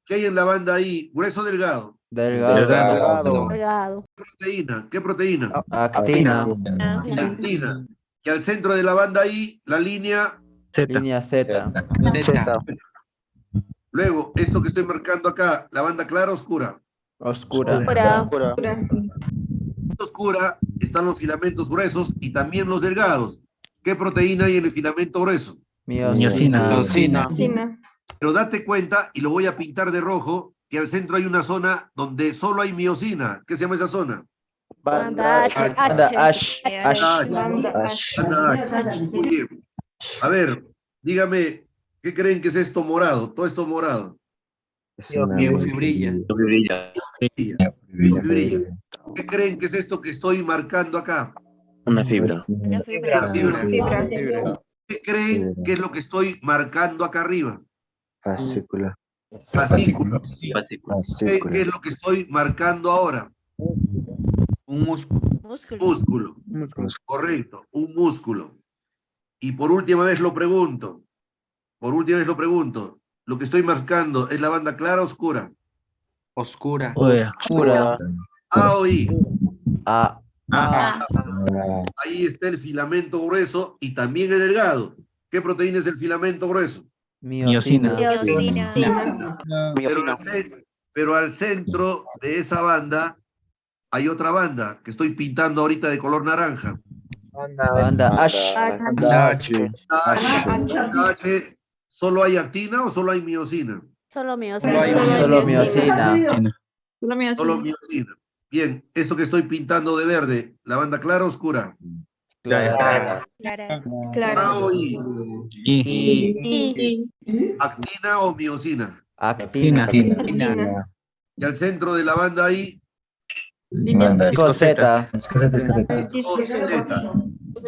¿Qué hay en la banda I? ¿Grueso o delgado? Delgado. ¿Qué proteína? Actina. Actina. Y al centro de la banda I, la línea... Línea Z. Luego, esto que estoy marcando acá, ¿la banda clara o oscura? Oscura. Oscura están los filamentos gruesos y también los delgados. ¿Qué proteína hay en el filamento grueso? Miosina. Pero date cuenta, y lo voy a pintar de rojo, que al centro hay una zona donde solo hay miosina. ¿Qué se llama esa zona? Banda H. Muy bien. A ver, dígame, ¿qué creen que es esto morado? Todo esto morado. Miofibrilla. Miofibrilla. ¿Qué creen que es esto que estoy marcando acá? Una fibra. Una fibra. ¿Qué creen que es lo que estoy marcando acá arriba? Fascículo. ¿Qué es lo que estoy marcando ahora? Un músculo. Músculo. Correcto, un músculo. Y por última vez lo pregunto. ¿Lo que estoy marcando es la banda clara o oscura? Oscura. Oscura. A o I. A. Ahí está el filamento grueso y también el delgado. ¿Qué proteína es el filamento grueso? Miosina. Pero al centro de esa banda hay otra banda que estoy pintando ahorita de color naranja. Banda H. H, ¿solo hay actina o solo hay miosina? Solo miosina. Solo miosina. Bien, esto que estoy pintando de verde, ¿la banda clara o oscura? Clara. A o I. Y. ¿Actina o miosina? Actina. Y al centro de la banda I, Z.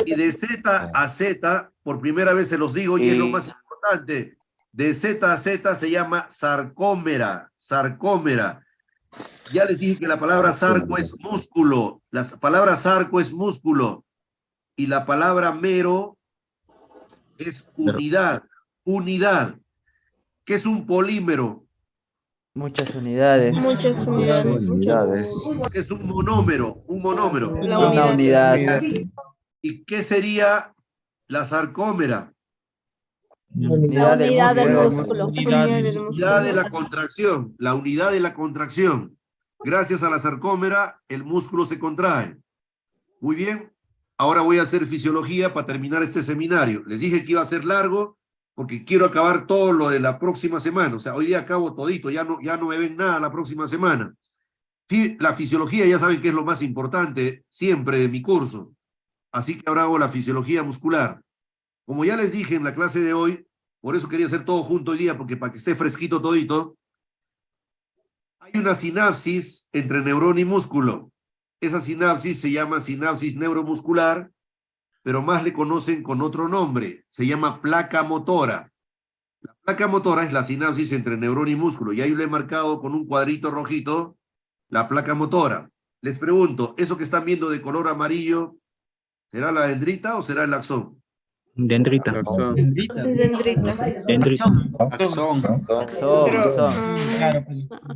y de Z a Z, por primera vez se los digo y es lo más importante, de Z a Z se llama sarcómera. Ya les dije que la palabra sarco es músculo, la palabra sarco es músculo y la palabra mero es unidad. ¿Qué es un polímero? Muchas unidades. ¿Qué es un monómero? Una unidad. ¿Y qué sería la sarcómera? Unidad del músculo. Unidad de la contracción, la unidad de la contracción. Gracias a la sarcómera, el músculo se contrae. Muy bien. Ahora voy a hacer fisiología para terminar este seminario. Les dije que iba a ser largo, porque quiero acabar todo lo de la próxima semana. O sea, hoy día acabo todito, ya no me ven nada la próxima semana. La fisiología ya saben que es lo más importante siempre de mi curso. Así que ahora hago la fisiología muscular. Como ya les dije en la clase de hoy, por eso quería hacer todo junto hoy día, porque para que esté fresquito todito, hay una sinapsis entre neurona y músculo. Esa sinapsis se llama sinapsis neuromuscular, pero más le conocen con otro nombre. Se llama placa motora. La placa motora es la sinapsis entre neurona y músculo, y ahí lo he marcado con un cuadrito rojito, la placa motora. Les pregunto, ¿eso que están viendo de color amarillo, será la dendrita o será el axón? Dendrita. Dendrita. Dendrita. Axón.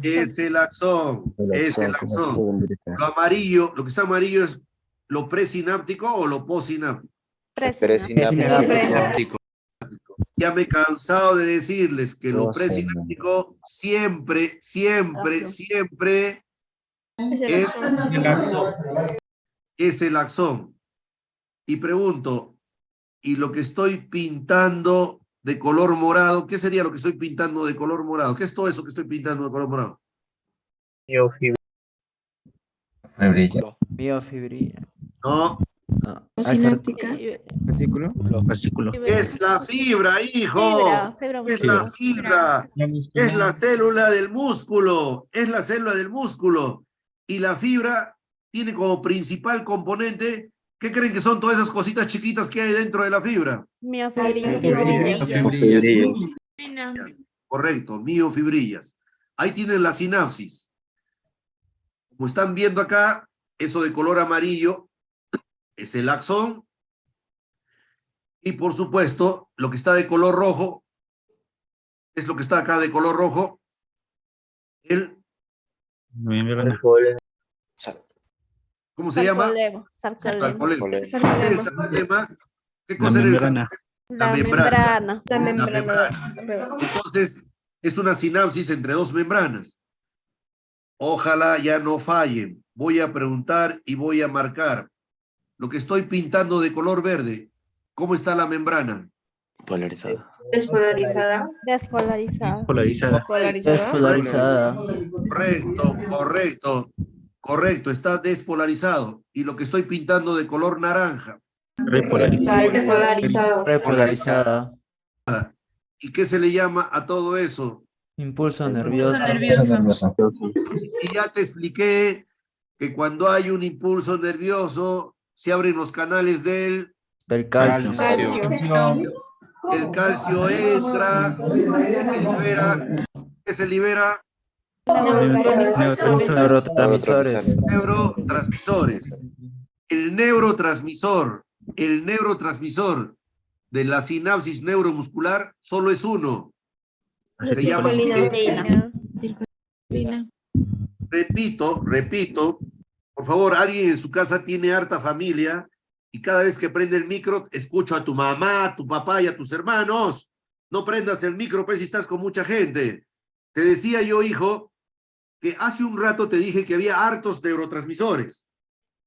Es el axón. Es el axón. Lo amarillo, lo que está amarillo es lo presináptico o lo postsináptico. Presináptico. Ya me he cansado de decirles que lo presináptico siempre es el axón. Y pregunto, ¿y lo que estoy pintando de color morado, qué sería lo que estoy pintando de color morado? ¿Qué es todo eso que estoy pintando de color morado? Miofibrilla. No, Sináptica. Fascículo. es la fibra, hijo. Es la fibra. Es la célula del músculo. Es la célula del músculo. Y la fibra tiene como principal componente, ¿qué creen que son todas esas cositas chiquitas que hay dentro de la fibra? Fibrillas. Correcto, miofibrillas. Ahí tienen la sinapsis. Como están viendo acá, eso de color amarillo es el axón. Y por supuesto, lo que está de color rojo es lo que está acá de color rojo. ¿Cómo se llama? Sarcolemo. ¿Qué cosa es La membrana. la membrana? Entonces, es una sinapsis entre dos membranas. Ojalá ya no fallen. Voy a preguntar y voy a marcar. Lo que estoy pintando de color verde, ¿cómo está la membrana? Polarizada. Despolarizada. Despolarizada. Correcto, está despolarizado. Y lo que estoy pintando de color naranja. Repolarizada. ¿Y qué se le llama a todo eso? Impulso nervioso. Y ya te expliqué que cuando hay un impulso nervioso, se abren los canales del calcio. El calcio entra, ¿qué se libera? Neurotransmisores. Neurotransmisores. El neurotransmisor de la sinapsis neuromuscular solo es uno. Se llama, repito, por favor, alguien en su casa tiene harta familia y cada vez que prende el micro escucho a tu mamá, a tu papá y a tus hermanos. No prendas el micro, pues, si estás con mucha gente. Te decía yo, hijo, que hace un rato te dije que había hartos neurotransmisores.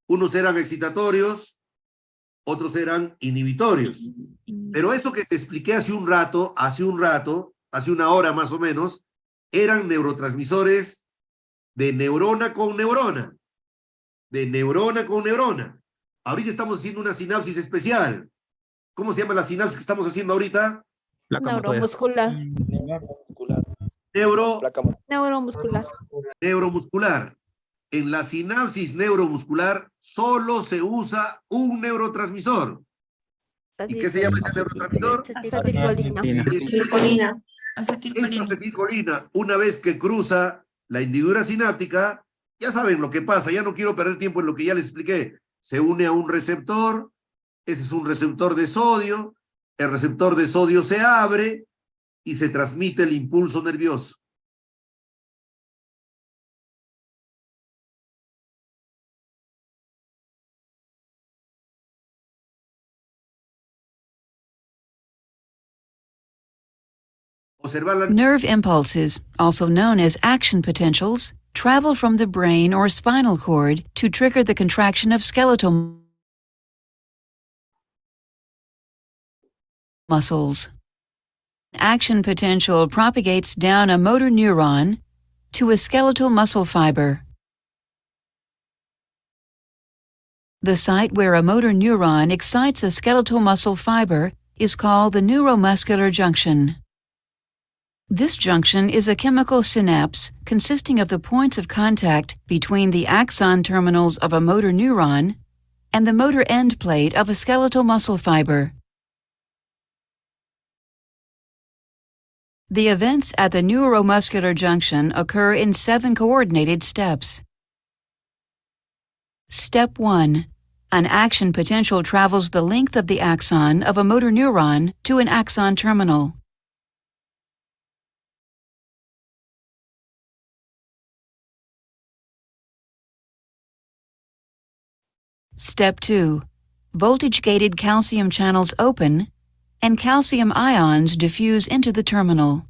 Unos eran excitatorios, otros eran inhibitorios. Pero eso que te expliqué hace un rato, hace una hora más o menos, eran neurotransmisores de neurona con neurona. De neurona con neurona. Ahorita estamos haciendo una sinapsis especial. ¿Cómo se llama la sinapsis que estamos haciendo ahorita? Neuromuscular. Neuromuscular. En la sinapsis neuromuscular solo se usa un neurotransmisor. ¿Y qué se llama ese neurotransmisor? Acetilcolina. Una vez que cruza la hendidura sináptica, ya saben lo que pasa, ya no quiero perder tiempo en lo que ya les expliqué. Se une a un receptor, ese es un receptor de sodio, el receptor de sodio se abre y se transmite el impulso nervioso. Observar la... Nerve impulses, also known as action potentials, travel from the brain or spinal cord to trigger the contraction of skeletal muscles. Action potential propagates down a motor neuron to a skeletal muscle fiber. The site where a motor neuron excites a skeletal muscle fiber is called the neuromuscular junction. This junction is a chemical synapse consisting of the points of contact between the axon terminals of a motor neuron and the motor end plate of a skeletal muscle fiber. The events at the neuromuscular junction occur in 7 coordinated steps. Step 1. An action potential travels the length of the axon of a motor neuron to an axon terminal. Step 2. Voltage-gated calcium channels open and calcium ions diffuse into the terminal.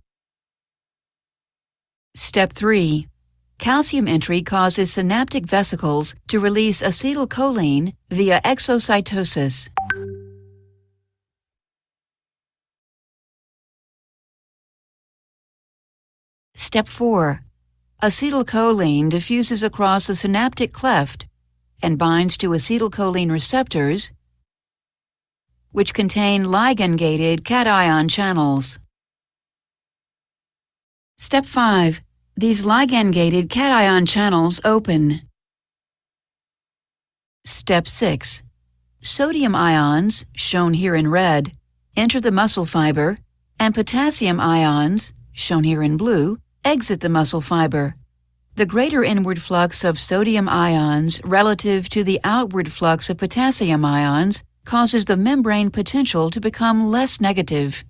Step 3. Calcium entry causes synaptic vesicles to release acetylcholine via exocytosis. Step 4. Acetylcholine diffuses across the synaptic cleft and binds to acetylcholine receptors, which contain ligand-gated cation channels. Step 5. These ligand-gated cation channels open. Step 6. Sodium ions, shown here in red, enter the muscle fiber, and potassium ions, shown here in blue, exit the muscle fiber. The greater inward flux of sodium ions relative to the outward flux of potassium ions causes the membrane potential to become less negative.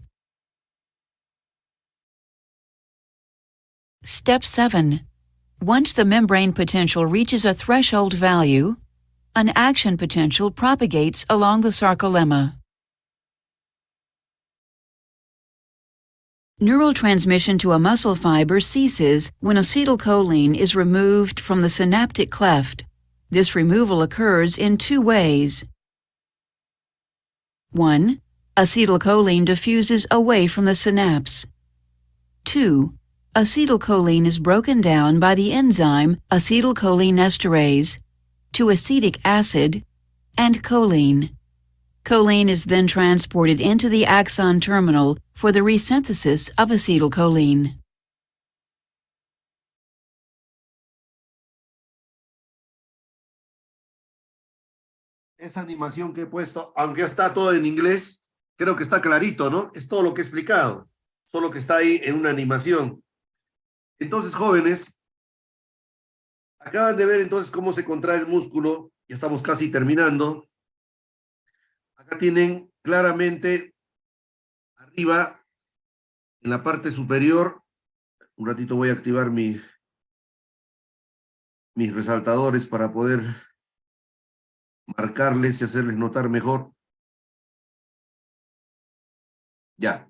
Step 7. Once the membrane potential reaches a threshold value, an action potential propagates along the sarcolemma. Neural transmission to a muscle fiber ceases when acetylcholine is removed from the synaptic cleft. This removal occurs in 2 ways. 1. Acetylcholine diffuses away from the synapse. 2. Acetylcholine is broken down by the enzyme acetylcholinesterase to acetic acid and choline. Choline is then transported into the axon terminal for the resynthesis of acetylcholine. Esa animación que he puesto, aunque está todo en inglés, creo que está clarito, ¿no? Es todo lo que he explicado, solo que está ahí en una animación. Entonces, jóvenes, acaban de ver entonces cómo se contrae el músculo, ya estamos casi terminando. Acá tienen claramente arriba, en la parte superior, un ratito voy a activar mis resaltadores para poder marcarles y hacerles notar mejor. Ya.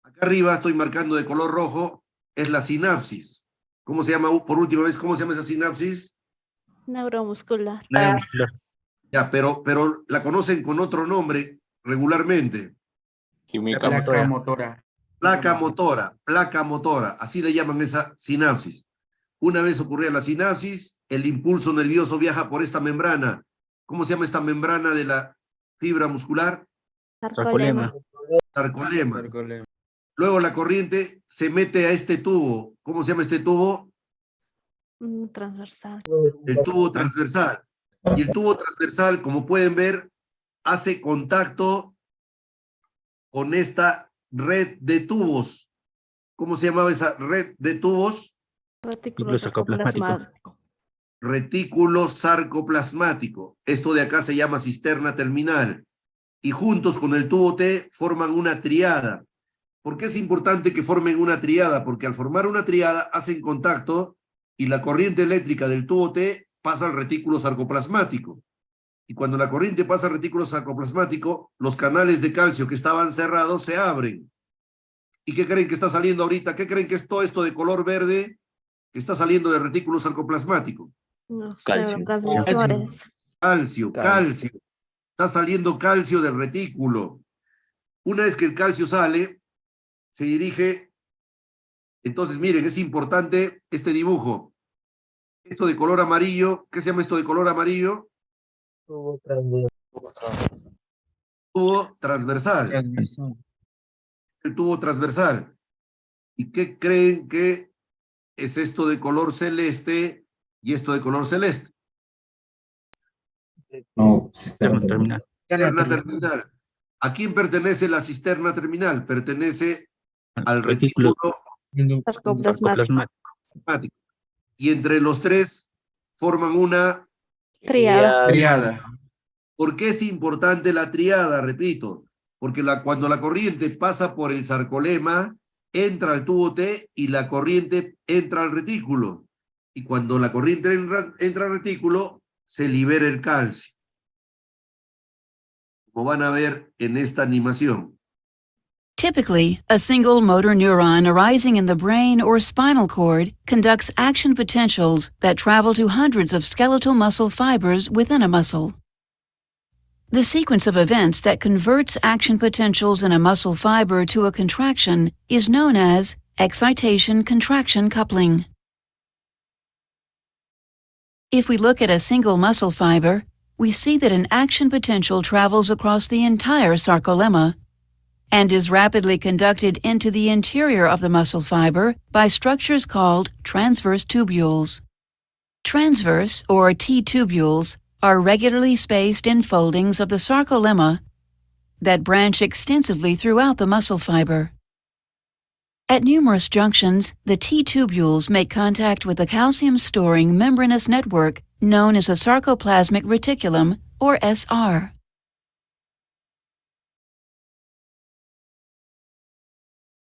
Acá arriba estoy marcando de color rojo, es la sinapsis. ¿Cómo se llama, por última vez, cómo se llama esa sinapsis? Neuromuscular. Ya, pero la conocen con otro nombre regularmente. Placa motora. Placa motora, así le llaman esa sinapsis. Una vez ocurrida la sinapsis, el impulso nervioso viaja por esta membrana. ¿Cómo se llama esta membrana de la fibra muscular? Sarcolema. Sarcolema. Luego la corriente se mete a este tubo. ¿Cómo se llama este tubo? Transversal. El tubo transversal. Y el tubo transversal, como pueden ver, hace contacto con esta red de tubos. ¿Cómo se llamaba esa red de tubos? Retículo sarcoplasmático. Retículo sarcoplasmático. Esto de acá se llama cisterna terminal. Y juntos con el tubo T forman una triada. ¿Por qué es importante que formen una triada? Porque al formar una triada hacen contacto y la corriente eléctrica del tubo T pasa al retículo sarcoplasmático. Y cuando la corriente pasa al retículo sarcoplasmático, los canales de calcio que estaban cerrados se abren. ¿Y qué creen que está saliendo ahorita? ¿Qué creen que es todo esto de color verde que está saliendo del retículo sarcoplasmático? Los Calcio. neurotransmisores. Calcio. Está saliendo calcio del retículo. Una vez que el calcio sale, se dirige. Entonces, miren, es importante este dibujo. Esto de color amarillo, ¿qué se llama esto de color amarillo? Tubo transversal. El tubo transversal. ¿Y qué creen que es esto de color celeste y esto de color celeste? No, cisterna terminal. Cisterna terminal. ¿A quién pertenece la cisterna terminal? Pertenece al retículo sarcoplasmático. Y entre los tres forman una Triada. ¿Por qué es importante la triada? Repito, porque cuando la corriente pasa por el sarcolema, entra al tubo T y la corriente entra al retículo. Y cuando la corriente entra al retículo, se libera el calcio. Como van a ver en esta animación. Typically, a single motor neuron arising in the brain or spinal cord conducts action potentials that travel to hundreds of skeletal muscle fibers within a muscle. The sequence of events that converts action potentials in a muscle fiber to a contraction is known as excitation-contraction coupling. If we look at a single muscle fiber, we see that an action potential travels across the entire sarcolemma and is rapidly conducted into the interior of the muscle fiber by structures called transverse tubules. Transverse, or T-tubules, are regularly spaced enfoldings of the sarcolemma that branch extensively throughout the muscle fiber. At numerous junctions, the T-tubules make contact with the calcium-storing membranous network known as a sarcoplasmic reticulum, or SR.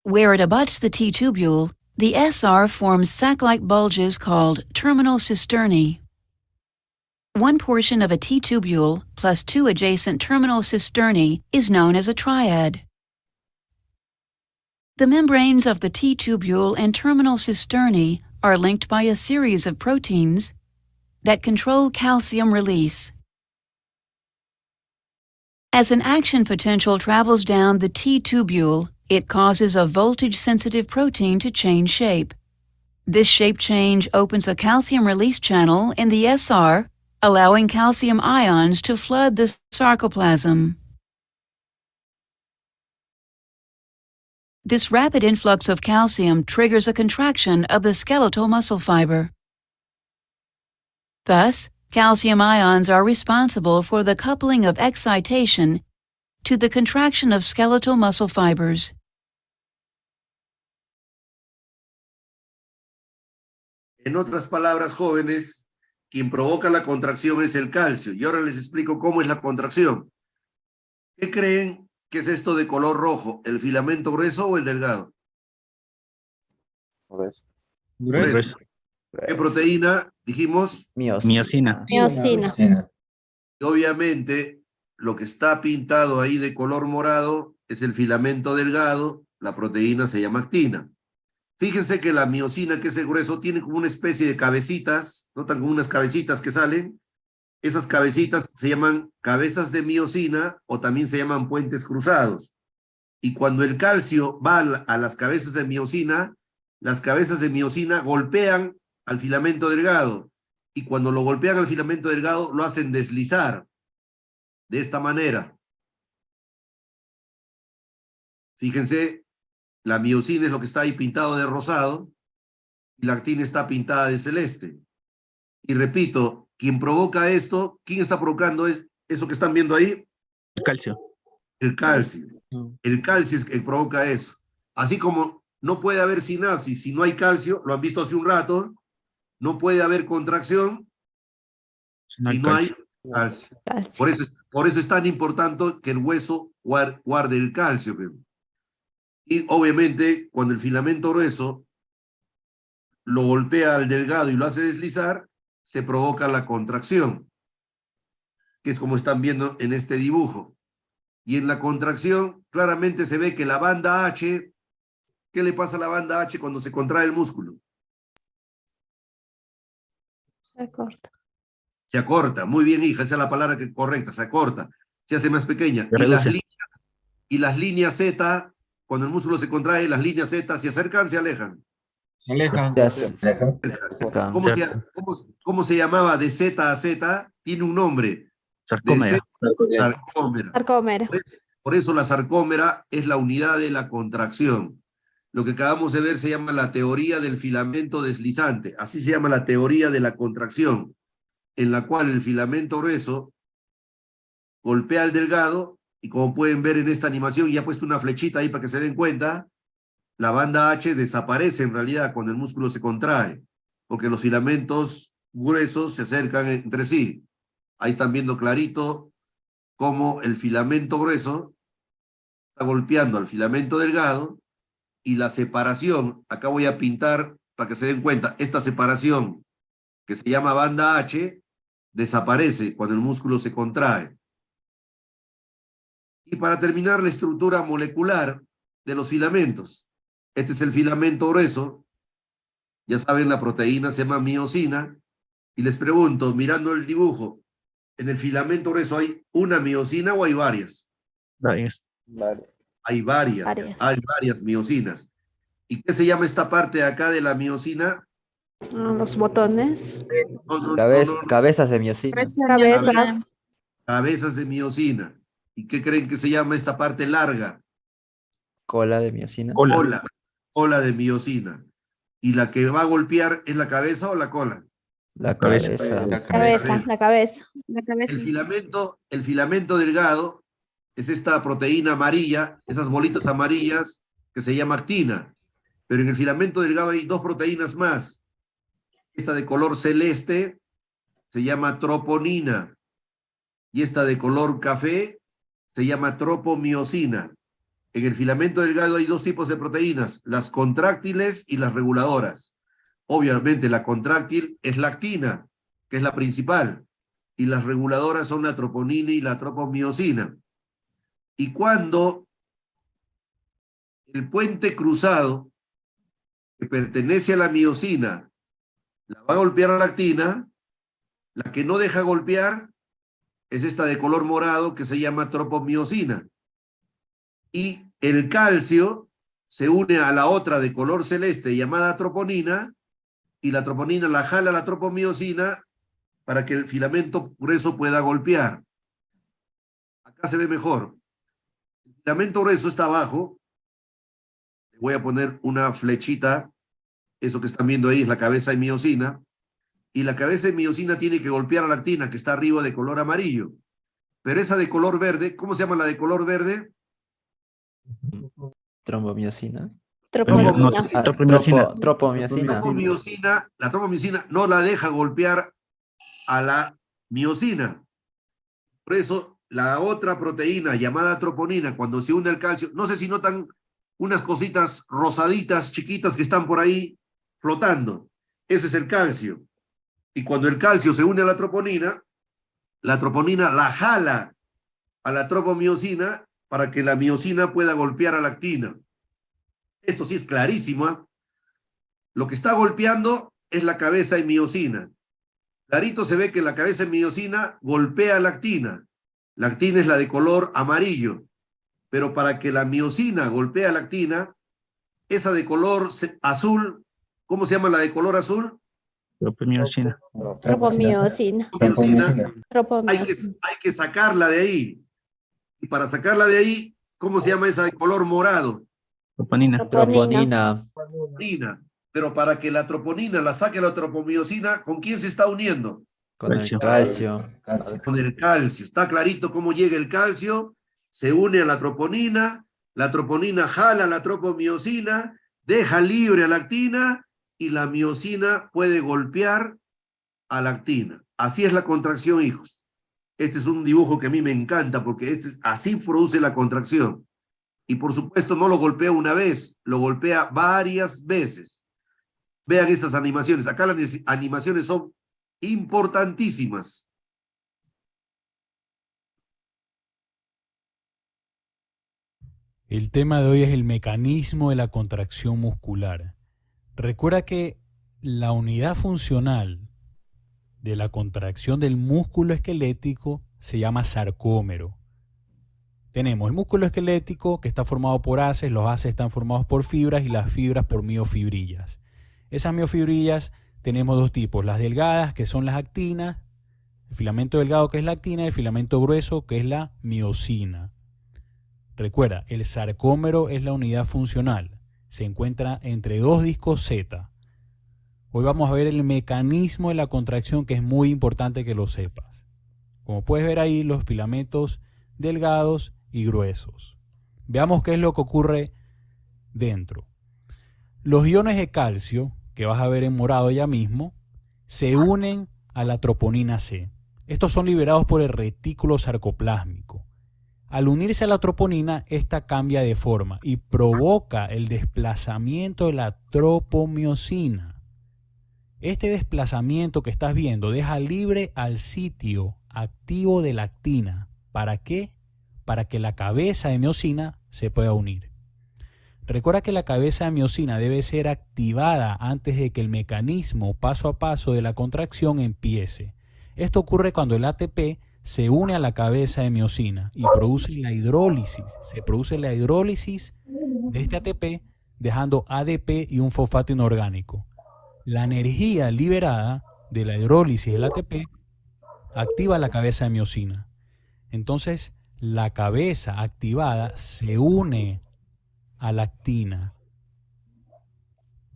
Where it abuts the T-tubule, the SR forms sac-like bulges called terminal cisternae. One portion of a T-tubule plus two adjacent terminal cisternae is known as a triad. The membranes of the T-tubule and terminal cisternae are linked by a series of proteins that control calcium release. As an action potential travels down the T-tubule, it causes a voltage-sensitive protein to change shape. This shape change opens a calcium release channel in the SR, allowing calcium ions to flood the sarcoplasm. This rapid influx of calcium triggers a contraction of the skeletal muscle fiber. Thus, calcium ions are responsible for the coupling of excitation to the contraction of skeletal muscle fibers. En otras palabras, jóvenes, quien provoca la contracción es el calcio. Y ahora les explico cómo es la contracción. ¿Qué creen que es esto de color rojo? ¿El filamento grueso o el delgado? Grueso. ¿Qué proteína dijimos? Miosina. Miosina. Y obviamente, lo que está pintado ahí de color morado es el filamento delgado, la proteína se llama actina. Fíjense que la miosina, que es el grueso, tiene como una especie de cabecitas, notan como unas cabecitas que salen. Esas cabecitas se llaman cabezas de miosina o también se llaman puentes cruzados. Y cuando el calcio va a las cabezas de miosina, las cabezas de miosina golpean al filamento delgado. Y cuando lo golpean al filamento delgado, lo hacen deslizar. De esta manera. Fíjense, la miosina es lo que está ahí pintado de rosado y la actina está pintada de celeste. Y repito, quien provoca esto, ¿quién está provocando eso que están viendo ahí? El calcio. El calcio. El calcio es el que provoca eso. Así como no puede haber sinapsis si no hay calcio, lo han visto hace un rato, no puede haber contracción si no hay calcio. Por eso es tan importante que el hueso guarde el calcio. Y obviamente, cuando el filamento grueso lo golpea al delgado y lo hace deslizar, se provoca la contracción, que es como están viendo en este dibujo. Y en la contracción, claramente se ve que la banda H, ¿qué le pasa a la banda H cuando se contrae el músculo? Se acorta. Se acorta, muy bien, hija, esa es la palabra correcta, se acorta, se hace más pequeña. Y las líneas Z, cuando el músculo se contrae, las líneas Z se acercan, se alejan. Se alejan. Ya se- ¿Cómo cómo se llamaba de Z a Z? Tiene un nombre. De Sarcómera. sarcómera. Sarcómera. Por eso la sarcómera es la unidad de la contracción. Lo que acabamos de ver se llama la teoría del filamento deslizante. Así se llama la teoría de la contracción, en la cual el filamento grueso golpea al delgado, y como pueden ver en esta animación, ya he puesto una flechita ahí para que se den cuenta, la banda H desaparece en realidad cuando el músculo se contrae, porque los filamentos gruesos se acercan entre sí. Ahí están viendo clarito cómo el filamento grueso está golpeando al filamento delgado, y la separación, acá voy a pintar para que se den cuenta, esta separación que se llama banda H desaparece cuando el músculo se contrae. Y para terminar, la estructura molecular de los filamentos. Este es el filamento grueso. Ya saben, la proteína se llama miosina. Y les pregunto, mirando el dibujo, ¿en el filamento grueso hay una miosina o hay varias? Varias. Hay varias. Hay varias miosinas. ¿Y qué se llama esta parte de acá de la miosina? Los botones. Cabezas de miosina. Cabezas. Cabezas de miosina. ¿Y qué creen que se llama esta parte larga? Cola de miosina. Cola de miosina. ¿Y la que va a golpear es la cabeza o la cola? La cabeza. La cabeza. El filamento delgado es esta proteína amarilla, esas bolitas amarillas que se llama actina. Pero en el filamento delgado hay dos proteínas más. Esta de color celeste se llama troponina. Y esta de color café se llama tropomiosina. En el filamento delgado hay dos tipos de proteínas, las contráctiles y las reguladoras. Obviamente la contráctil es la actina, que es la principal, y las reguladoras son la troponina y la tropomiosina. Y cuando el puente cruzado, que pertenece a la miosina, la va a golpear a la actina, la que no deja golpear es esta de color morado que se llama tropomiosina. Y el calcio se une a la otra de color celeste llamada troponina, y la troponina la jala a la tropomiosina para que el filamento grueso pueda golpear. Acá se ve mejor. El filamento grueso está abajo. Voy a poner una flechita. Eso que están viendo ahí es la cabeza de miosina. Y la cabeza de miosina tiene que golpear a la actina, que está arriba de color amarillo. Pero esa de color verde, ¿cómo se llama la de color verde? Trombomiosina. Tropomiosina. Tropomiosina. La tropomiosina no la deja golpear a la miosina. Por eso, la otra proteína llamada troponina, cuando se une al calcio, no sé si notan unas cositas rosaditas, chiquitas que están por ahí flotando. Ese es el calcio. Y cuando el calcio se une a la troponina la jala a la tropomiosina para que la miosina pueda golpear a la actina. Esto sí es clarísimo, ¿eh? Lo que está golpeando es la cabeza de miosina. Clarito se ve que la cabeza de miosina golpea a la actina. La actina es la de color amarillo. Pero para que la miosina golpee a la actina, esa de color azul, ¿cómo se llama la de color azul? Tropomiosina. Tropomiosina. Hay que sacarla de ahí. Y para sacarla de ahí, ¿cómo se llama esa de color morado? Troponina. Troponina. Pero para que la troponina la saque la tropomiosina, ¿con quién se está uniendo? Con el calcio. Con el calcio. Está clarito cómo llega el calcio, se une a la troponina jala la tropomiosina, deja libre a la actina y la miosina puede golpear a la actina. Así es la contracción, hijos. Este es un dibujo que a mí me encanta porque así produce la contracción. Y por supuesto no lo golpea una vez, lo golpea varias veces. Vean esas animaciones. Acá las animaciones son importantísimas. El tema de hoy es el mecanismo de la contracción muscular. Recuerda que la unidad funcional de la contracción del músculo esquelético se llama sarcómero. Tenemos el músculo esquelético que está formado por haces, los haces están formados por fibras y las fibras por miofibrillas. Esas miofibrillas tenemos dos tipos, las delgadas que son las actinas, el filamento delgado que es la actina y el filamento grueso que es la miosina. Recuerda, el sarcómero es la unidad funcional, se encuentra entre dos discos Z. Hoy vamos a ver el mecanismo de la contracción que es muy importante que lo sepas. Como puedes ver ahí, los filamentos delgados y gruesos. Veamos qué es lo que ocurre dentro. Los iones de calcio, que vas a ver en morado ya mismo, se unen a la troponina C. Estos son liberados por el retículo sarcoplásmico. Al unirse a la troponina, esta cambia de forma y provoca el desplazamiento de la tropomiosina. Este desplazamiento que estás viendo deja libre al sitio activo de la actina. ¿Para qué? Para que la cabeza de miosina se pueda unir. Recuerda que la cabeza de miosina debe ser activada antes de que el mecanismo paso a paso de la contracción empiece. Esto ocurre cuando el ATP se une a la cabeza de miosina y produce la hidrólisis. Se produce la hidrólisis de este ATP dejando ADP y un fosfato inorgánico. La energía liberada de la hidrólisis del ATP activa la cabeza de miosina. Entonces, la cabeza activada se une a la actina.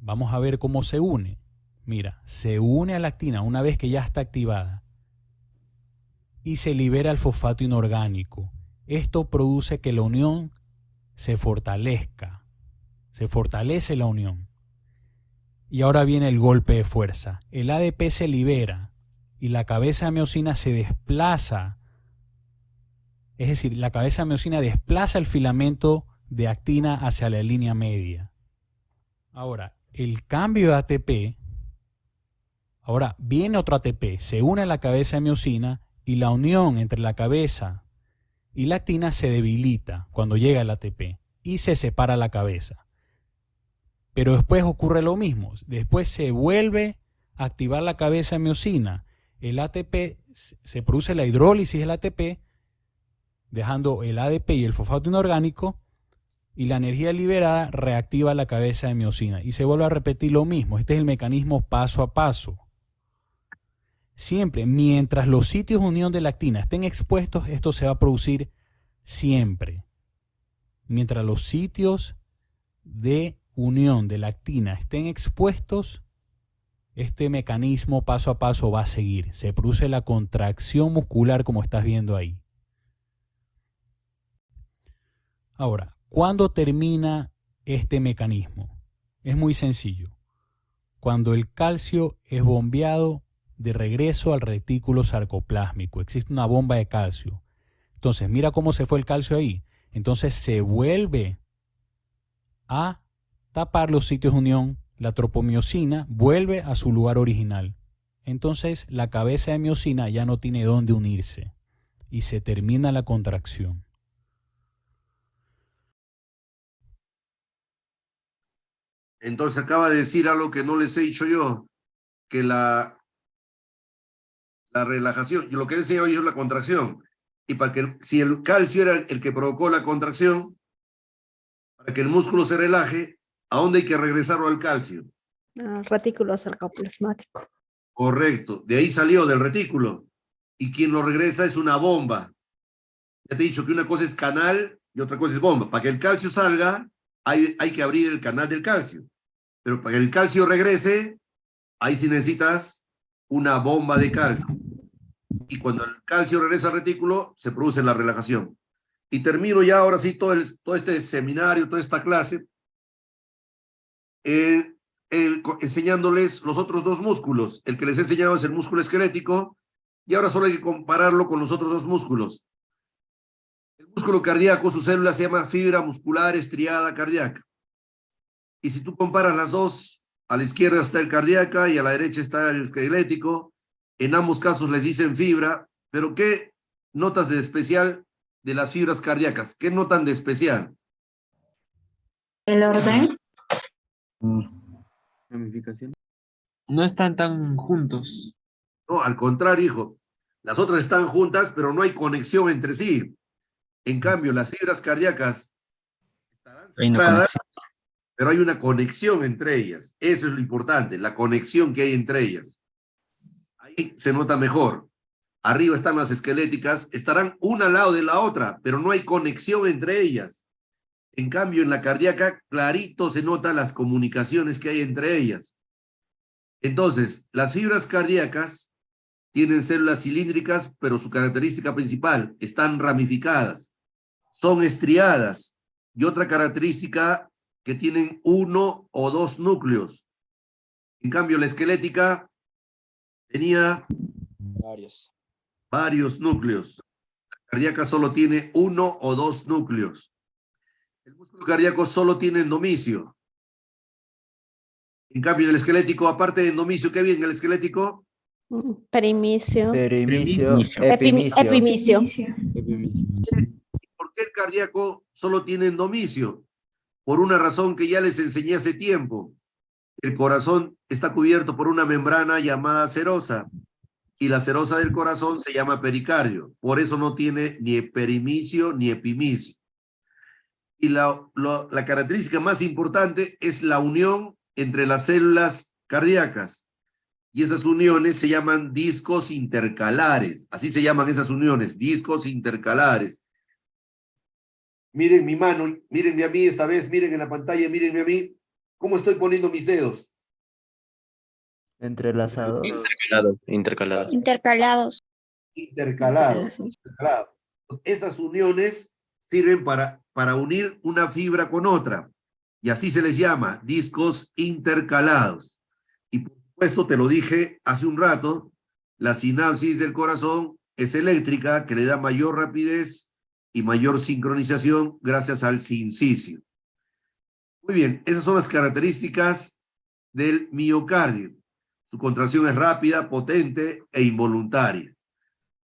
Vamos a ver cómo se une. Mira, se une a la actina una vez que ya está activada y se libera el fosfato inorgánico. Esto produce que la unión se fortalezca. Se fortalece la unión. Y ahora viene el golpe de fuerza. El ADP se libera y la cabeza de miosina se desplaza. Es decir, la cabeza de miosina desplaza el filamento de actina hacia la línea media. Ahora, el cambio de ATP, ahora viene otro ATP, se une a la cabeza de miosina y la unión entre la cabeza y la actina se debilita cuando llega el ATP y se separa la cabeza. Pero después ocurre lo mismo, después se vuelve a activar la cabeza de miosina, el ATP, se produce la hidrólisis del ATP, dejando el ADP y el fosfato inorgánico, y la energía liberada reactiva la cabeza de miosina. Y se vuelve a repetir lo mismo. Este es el mecanismo paso a paso. Siempre, mientras los sitios de unión de la actina estén expuestos, esto se va a producir siempre. Mientras los sitios de unión de la actina estén expuestos, este mecanismo paso a paso va a seguir. Se produce la contracción muscular como estás viendo ahí. Ahora, ¿cuándo termina este mecanismo? Es muy sencillo. Cuando el calcio es bombeado de regreso al retículo sarcoplásmico. Existe una bomba de calcio. Entonces, mira cómo se fue el calcio ahí. Entonces se vuelve a tapar los sitios de unión. La tropomiosina vuelve a su lugar original. Entonces la cabeza de miosina ya no tiene dónde unirse y se termina la contracción. Entonces acaba de decir algo que no les he dicho yo, que la relajación, lo que he enseñado yo es la contracción. Y para que, si el calcio era el que provocó la contracción, para que el músculo se relaje, ¿a dónde hay que regresarlo al calcio? Al retículo sarcoplasmático. Correcto, de ahí salió, del retículo. Y quien lo regresa es una bomba. Ya te he dicho que una cosa es canal y otra cosa es bomba. Para que el calcio salga, hay que abrir el canal del calcio. Pero para que el calcio regrese, ahí sí necesitas una bomba de calcio. Y cuando el calcio regresa al retículo, se produce la relajación. Y termino ya ahora sí todo este seminario, toda esta clase, enseñándoles los otros dos músculos. El que les he enseñado es el músculo esquelético, y ahora solo hay que compararlo con los otros dos músculos. El músculo cardíaco, su célula se llama fibra muscular estriada cardíaca. Y si tú comparas las dos, a la izquierda está el cardíaca y a la derecha está el esquelético, en ambos casos les dicen fibra, pero ¿qué notas de especial de las fibras cardíacas? ¿Qué notan de especial? El orden. Ramificación. No están tan juntos. No, al contrario, hijo. Las otras están juntas, pero no hay conexión entre sí. En cambio, las fibras cardíacas estarán Hay una centradas, conexión. pero hay una conexión entre ellas. Eso es lo importante, la conexión que hay entre ellas. Ahí se nota mejor. Arriba están las esqueléticas, estarán una al lado de la otra, pero no hay conexión entre ellas. En cambio, en la cardíaca, clarito se notan las comunicaciones que hay entre ellas. Entonces, las fibras cardíacas tienen células cilíndricas, pero su característica principal, están ramificadas, son estriadas, y otra característica que tienen 1 o 2 núcleos. En cambio, la esquelética tenía varios núcleos. La cardíaca solo tiene 1 o 2 núcleos. El músculo cardíaco solo tiene endomisio. En cambio, en el esquelético, aparte de endomisio, ¿qué hay en el esquelético? Perimisio. Perimisio. Inicio. Epimisio. ¿Por qué el cardíaco solo tiene endomisio? Por una razón que ya les enseñé hace tiempo. El corazón está cubierto por una membrana llamada serosa, y la serosa del corazón se llama pericardio. Por eso no tiene ni perimisio ni epimisio. Y la característica más importante es la unión entre las células cardíacas. Y esas uniones se llaman discos intercalares. Así se llaman esas uniones, discos intercalares. Miren mi mano, mírenme a mí esta vez, miren en la pantalla, mírenme a mí. ¿Cómo estoy poniendo mis dedos? Entrelazados. Intercalados. Intercalados. Intercalados. Esas uniones sirven para unir una fibra con otra. Y así se les llama, discos intercalados. Y por supuesto, te lo dije hace un rato, la sinapsis del corazón es eléctrica, que le da mayor rapidez y mayor sincronización gracias al sincicio. Muy bien, esas son las características del miocardio. Su contracción es rápida, potente e involuntaria.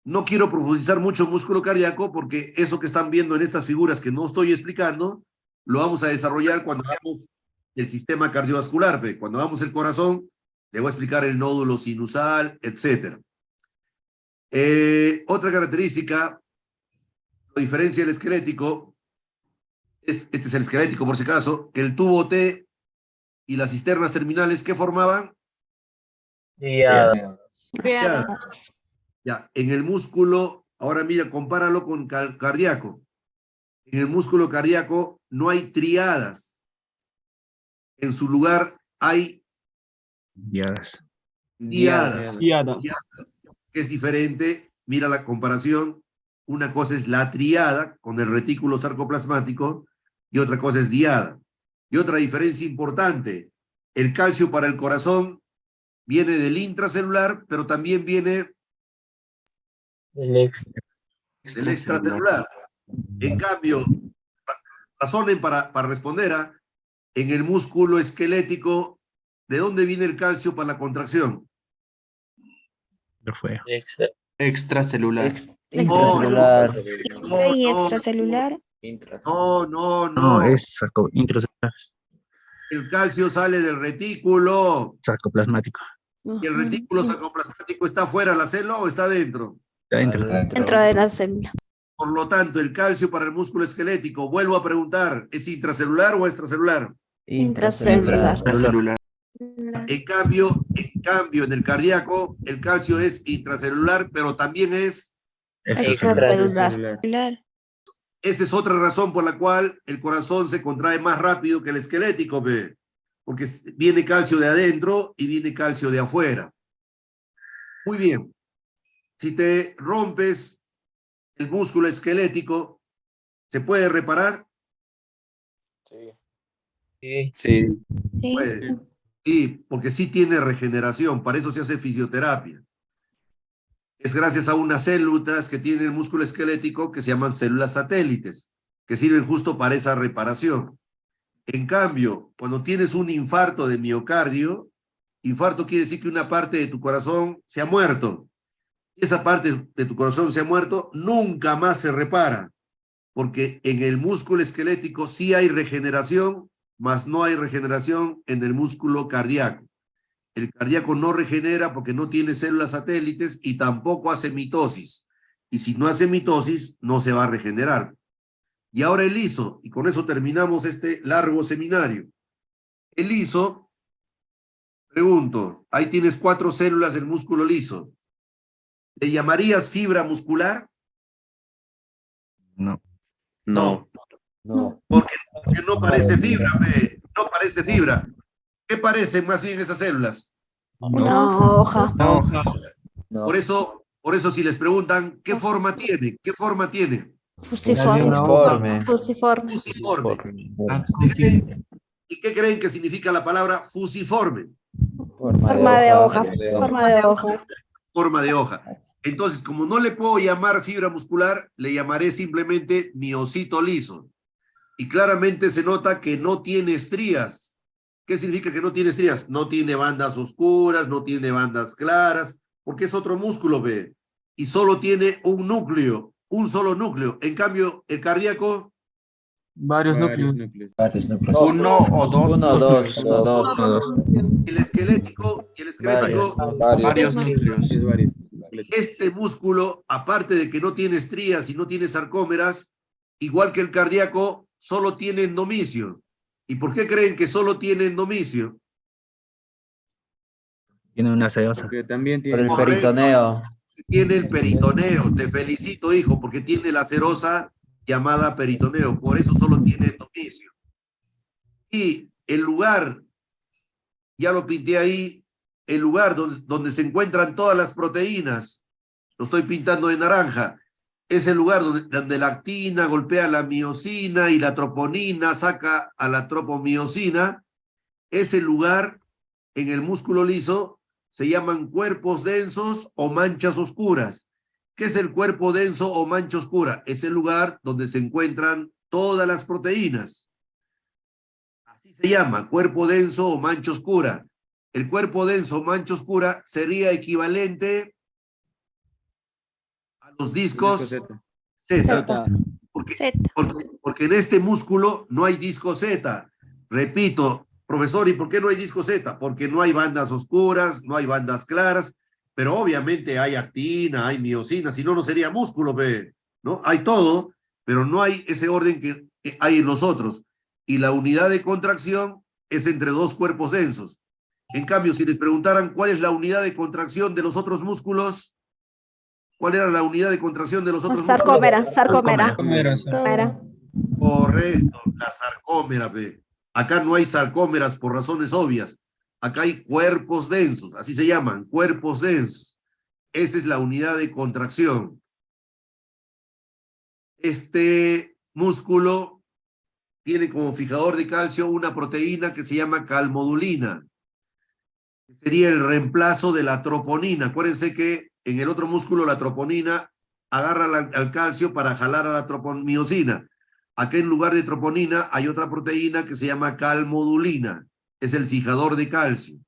No quiero profundizar mucho en músculo cardíaco porque eso que están viendo en estas figuras que no estoy explicando, lo vamos a desarrollar cuando hagamos el sistema cardiovascular. Cuando hagamos el corazón, le voy a explicar el nódulo sinusal, etc. Otra característica, a diferencia del esquelético, este es el esquelético por si acaso, que el tubo T y las cisternas terminales, ¿qué formaban? Ya, en el músculo, ahora mira, compáralo con cardíaco. En el músculo cardíaco no hay triadas. En su lugar hay Diadas. diadas. Diadas. Que es diferente, mira la comparación. Una cosa es la triada con el retículo sarcoplasmático y otra cosa es diada. Y otra diferencia importante, el calcio para el corazón viene del intracelular, pero también viene del extracelular. En cambio, razonen para responder en el músculo esquelético, ¿de dónde viene el calcio para la contracción? Lo fue. Extracelular. Intracelular. Y extracelular. No. Es intracelular. El calcio sale del retículo. Sarcoplasmático. ¿Y el retículo sarcoplasmático está fuera de la célula o está dentro? Está dentro. Dentro de la célula. Por lo tanto, el calcio para el músculo esquelético, vuelvo a preguntar, ¿es intracelular o extracelular? Intracelular. Extracelular. En cambio, en el cardíaco, el calcio es intracelular, pero también es... Extracelular. Esa es otra razón por la cual el corazón se contrae más rápido que el esquelético, porque viene calcio de adentro y viene calcio de afuera. Muy bien. Si te rompes el músculo esquelético, ¿se puede reparar? Sí. Puede. Sí, porque sí tiene regeneración, para eso se hace fisioterapia. Es gracias a unas células que tiene el músculo esquelético que se llaman células satélites, que sirven justo para esa reparación. En cambio, cuando tienes un infarto de miocardio, infarto quiere decir que una parte de tu corazón se ha muerto. Y esa parte de tu corazón se ha muerto, nunca más se repara, porque en el músculo esquelético sí hay regeneración, mas no hay regeneración en el músculo cardíaco. El cardíaco no regenera porque no tiene células satélites y tampoco hace mitosis. Y si no hace mitosis, no se va a regenerar. Y ahora el liso, y con eso terminamos este largo seminario. El liso, pregunto, ahí tienes 4 células del músculo liso. ¿Le llamarías fibra muscular? No. No. No. Porque no parece fibra, ve. No parece fibra. ¿Qué parecen más bien esas células? Una hoja. No. No. Por eso si les preguntan, ¿qué forma tiene? ¿Qué forma tiene? Fusiforme. Informe. Fusiforme. Fusiforme. Ah, ¿Y qué creen que significa la palabra fusiforme? Forma de hoja. Forma de hoja. Forma de hoja. Entonces, como no le puedo llamar fibra muscular, le llamaré simplemente miocito liso. Y claramente se nota que no tiene estrías. ¿Qué significa que no tiene estrías? No tiene bandas oscuras, no tiene bandas claras, porque es otro músculo, ve. Y solo tiene un núcleo, un solo núcleo. En cambio, el cardíaco, varios núcleos. Varios núcleos. Uno o dos. Uno, dos. Uno, dos. el esquelético, Varios. Varios núcleos. este músculo, aparte de que no tiene estrías y no tiene sarcómeras, igual que el cardíaco, solo tiene endomicio. ¿Y por qué creen que solo tiene endomicio? Tiene una sedosa. Porque también Por el Correcto. peritoneo. Tiene el peritoneo. Te felicito, hijo, porque tiene la serosa llamada peritoneo. Por eso solo tiene endomicio. Y el lugar, ya lo pinté ahí, el lugar donde se encuentran todas las proteínas, lo estoy pintando de naranja, es el lugar donde la actina golpea la miosina y la troponina saca a la tropomiosina. Ese lugar en el músculo liso se llaman cuerpos densos o manchas oscuras. ¿Qué es el cuerpo denso o mancha oscura? Es el lugar donde se encuentran todas las proteínas. Así se llama, cuerpo denso o mancha oscura. El cuerpo denso o mancha oscura sería equivalente a los discos Z. Porque en este músculo no hay disco Z. Repito, profesor, ¿y por qué no hay disco Z? Porque no hay bandas oscuras, no hay bandas claras, pero obviamente hay actina, hay miosina, si no, no sería músculo, ¿no? Hay todo, pero no hay ese orden que hay en los otros. Y la unidad de contracción es entre dos cuerpos densos. En cambio, si les preguntaran cuál es la unidad de contracción de los otros músculos, ¿cuál era la unidad de contracción de los otros Sarcómera, músculos? sarcómera. Correcto, la sarcómera, ve. Acá no hay sarcómeras por razones obvias. Acá hay cuerpos densos, así se llaman, cuerpos densos. Esa es la unidad de contracción. Este músculo tiene como fijador de calcio una proteína que se llama calmodulina. Sería el reemplazo de la troponina. Acuérdense que en el otro músculo la troponina agarra al calcio para jalar a la tropomiosina. Acá en lugar de troponina hay otra proteína que se llama calmodulina. Es el fijador de calcio.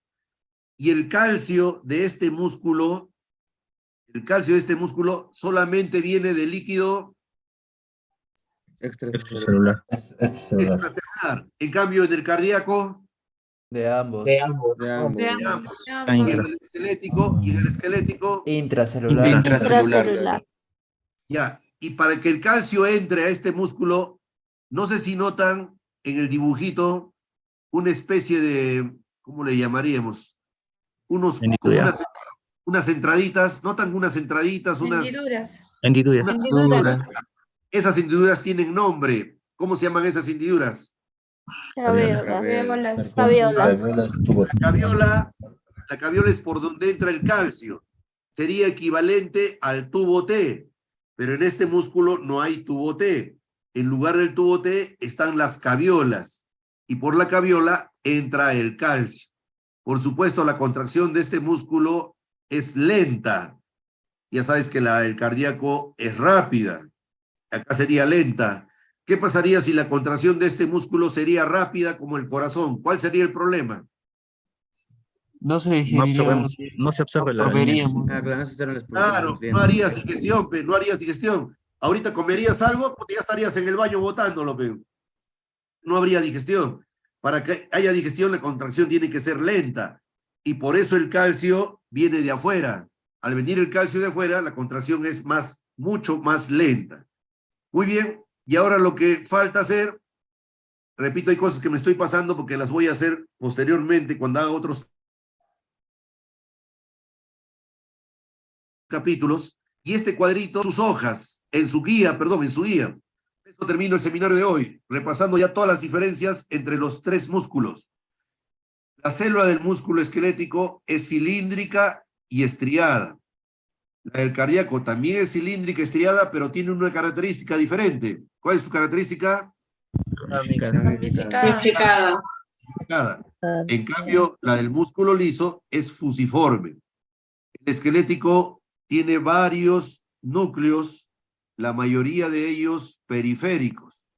Y el calcio de este músculo, solamente viene de líquido Extracelular. extracelular. En cambio, en el cardíaco, De ambos. de ambos. En el esquelético, Intracelular. Intracelular. ya. Y para que el calcio entre a este músculo, no sé si notan en el dibujito una especie de, ¿cómo le llamaríamos? Unas entraditas, ¿notan unas entraditas? Hendiduras. Esas hendiduras tienen nombre. ¿Cómo se llaman esas hendiduras? Gaviolas. La caviola es por donde entra el calcio. Sería equivalente al tubo T, pero en este músculo no hay tubo T. En lugar del tubo T están las caviolas y por la caviola entra el calcio. Por supuesto, la contracción de este músculo es lenta. Ya sabes que la del cardíaco es rápida. Acá sería lenta. ¿Qué pasaría si la contracción de este músculo sería rápida como el corazón? ¿Cuál sería el problema? No se No se absorbe la Claro, no harías digestión, no harías digestión. Ahorita comerías algo, pues ya estarías en el baño botándolo, no habría digestión. Para que haya digestión, la contracción tiene que ser lenta. Y por eso el calcio viene de afuera. Al venir el calcio de afuera, la contracción es mucho más lenta. Muy bien, Y ahora lo que falta hacer, repito, hay cosas que me estoy pasando porque las voy a hacer posteriormente cuando haga otros capítulos, y este cuadrito, sus hojas, en su guía. Esto termino el seminario de hoy, repasando ya todas las diferencias entre los tres músculos. La célula del músculo esquelético es cilíndrica y estriada. La del cardíaco también es cilíndrica y estriada, pero tiene una característica diferente. ¿Cuál es su característica? Ramificada. En cambio, la del músculo liso es fusiforme. El esquelético tiene varios núcleos, la mayoría de ellos periféricos.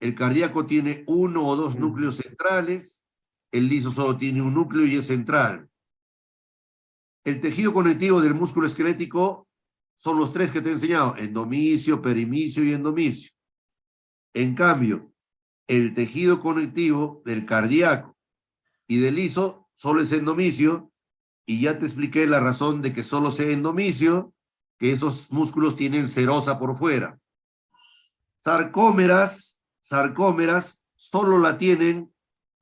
El cardíaco tiene 1 o 2 núcleos centrales, el liso solo tiene un núcleo y es central. El tejido conectivo del músculo esquelético son los 3 que te he enseñado: endomicio, perimicio y endomicio. En cambio, el tejido conectivo del cardíaco y del liso solo es endomicio, y ya te expliqué la razón de que solo sea endomicio, que esos músculos tienen serosa por fuera. Sarcómeras solo la tienen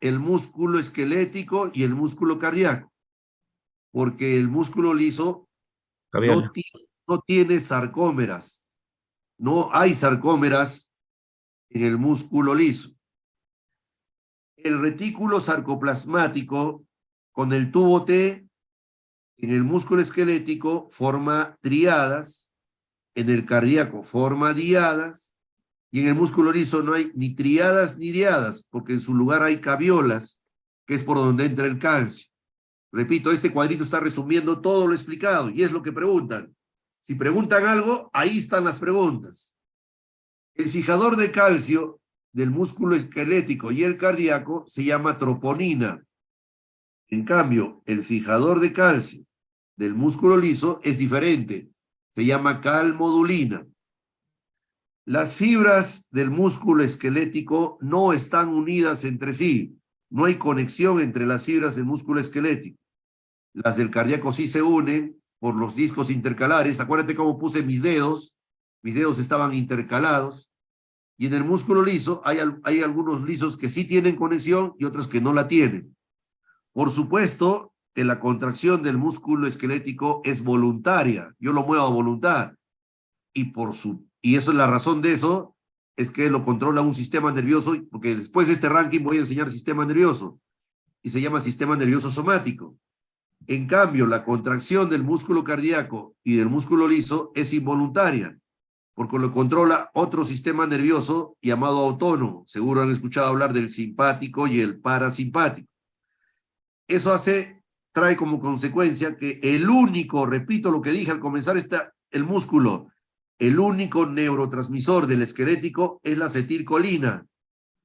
el músculo esquelético y el músculo cardíaco, porque el músculo liso no tiene sarcómeras. No hay sarcómeras en el músculo liso. El retículo sarcoplasmático con el tubo T en el músculo esquelético forma triadas, en el cardíaco forma diadas, y en el músculo liso no hay ni triadas ni diadas, porque en su lugar hay caviolas, que es por donde entra el calcio. Repito, este cuadrito está resumiendo todo lo explicado, y es lo que preguntan. Si preguntan algo, ahí están las preguntas. El fijador de calcio del músculo esquelético y el cardíaco se llama troponina. En cambio, el fijador de calcio del músculo liso es diferente, se llama calmodulina. Las fibras del músculo esquelético no están unidas entre sí, no hay conexión entre las fibras del músculo esquelético. Las del cardíaco sí se unen por los discos intercalares. Acuérdate cómo puse mis dedos estaban intercalados. Y en el músculo liso hay algunos lisos que sí tienen conexión y otros que no la tienen. Por supuesto que la contracción del músculo esquelético es voluntaria, yo lo muevo a voluntad, y eso es la razón de eso, es que lo controla un sistema nervioso, porque después de este ranking voy a enseñar sistema nervioso, y se llama sistema nervioso somático. En cambio, la contracción del músculo cardíaco y del músculo liso es involuntaria, porque lo controla otro sistema nervioso llamado autónomo. Seguro han escuchado hablar del simpático y el parasimpático. Eso trae como consecuencia que el único, repito lo que dije al comenzar el músculo, el único neurotransmisor del esquelético es la acetilcolina.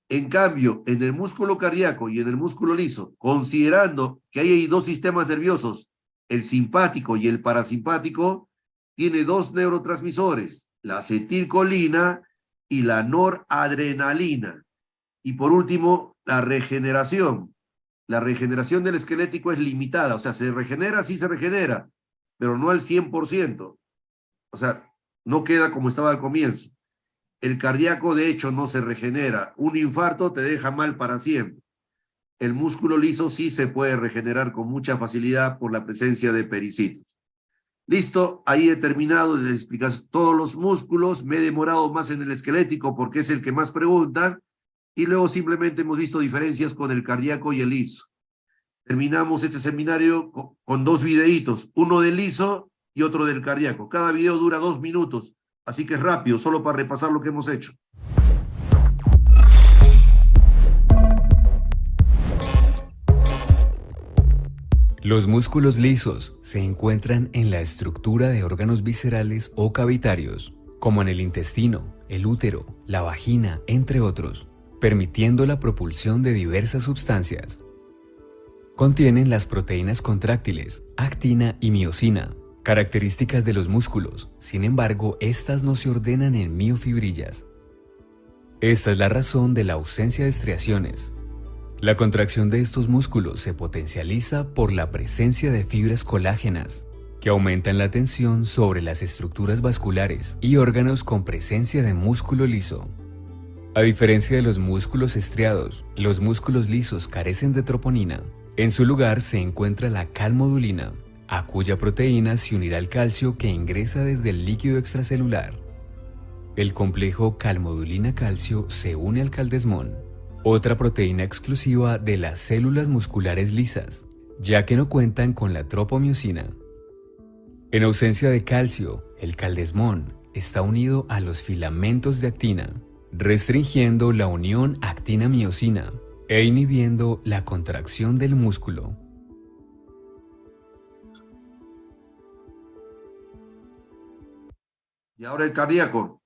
En cambio, en el músculo cardíaco y en el músculo liso, considerando que hay 2 sistemas nerviosos, el simpático y el parasimpático, tiene 2 neurotransmisores, la acetilcolina y la noradrenalina. Y por último, la regeneración. La regeneración del esquelético es limitada, o sea, se regenera, sí se regenera, pero no al 100%. O sea, no queda como estaba al comienzo. El cardíaco, de hecho, no se regenera. Un infarto te deja mal para siempre. El músculo liso sí se puede regenerar con mucha facilidad por la presencia de pericitos. Listo, ahí he terminado de explicar todos los músculos. Me he demorado más en el esquelético porque es el que más preguntan. Y luego simplemente hemos visto diferencias con el cardíaco y el liso. Terminamos este seminario con 2 videitos, uno del liso y otro del cardíaco. Cada video dura 2 minutos, así que es rápido, solo para repasar lo que hemos hecho. Los músculos lisos se encuentran en la estructura de órganos viscerales o cavitarios, como en el intestino, el útero, la vagina, entre otros, permitiendo la propulsión de diversas sustancias. Contienen las proteínas contráctiles, actina y miosina, características de los músculos. Sin embargo, estas no se ordenan en miofibrillas. Esta es la razón de la ausencia de estriaciones. La contracción de estos músculos se potencializa por la presencia de fibras colágenas, que que aumentan la tensión sobre las estructuras vasculares y órganos con presencia de músculo liso. A diferencia de los músculos estriados, los músculos lisos carecen de troponina. En su lugar se encuentra la calmodulina, a cuya proteína se unirá el calcio que ingresa desde el líquido extracelular. El complejo calmodulina-calcio se une al caldesmón, otra proteína exclusiva de las células musculares lisas, ya que no cuentan con la tropomiosina. En ausencia de calcio, el caldesmón está unido a los filamentos de actina, restringiendo la unión actina-miosina e inhibiendo la contracción del músculo. Y ahora el cardíaco.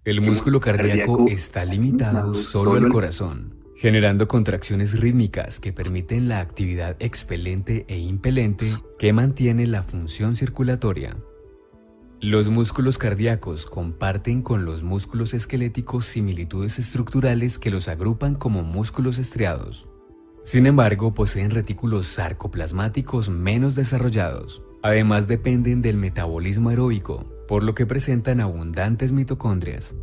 El músculo cardíaco está limitado solo al corazón, generando contracciones rítmicas que permiten la actividad expelente e impelente que mantiene la función circulatoria. Los músculos cardíacos comparten con los músculos esqueléticos similitudes estructurales que los agrupan como músculos estriados. Sin embargo, poseen retículos sarcoplasmáticos menos desarrollados. Además, dependen del metabolismo aeróbico, por lo que presentan abundantes mitocondrias.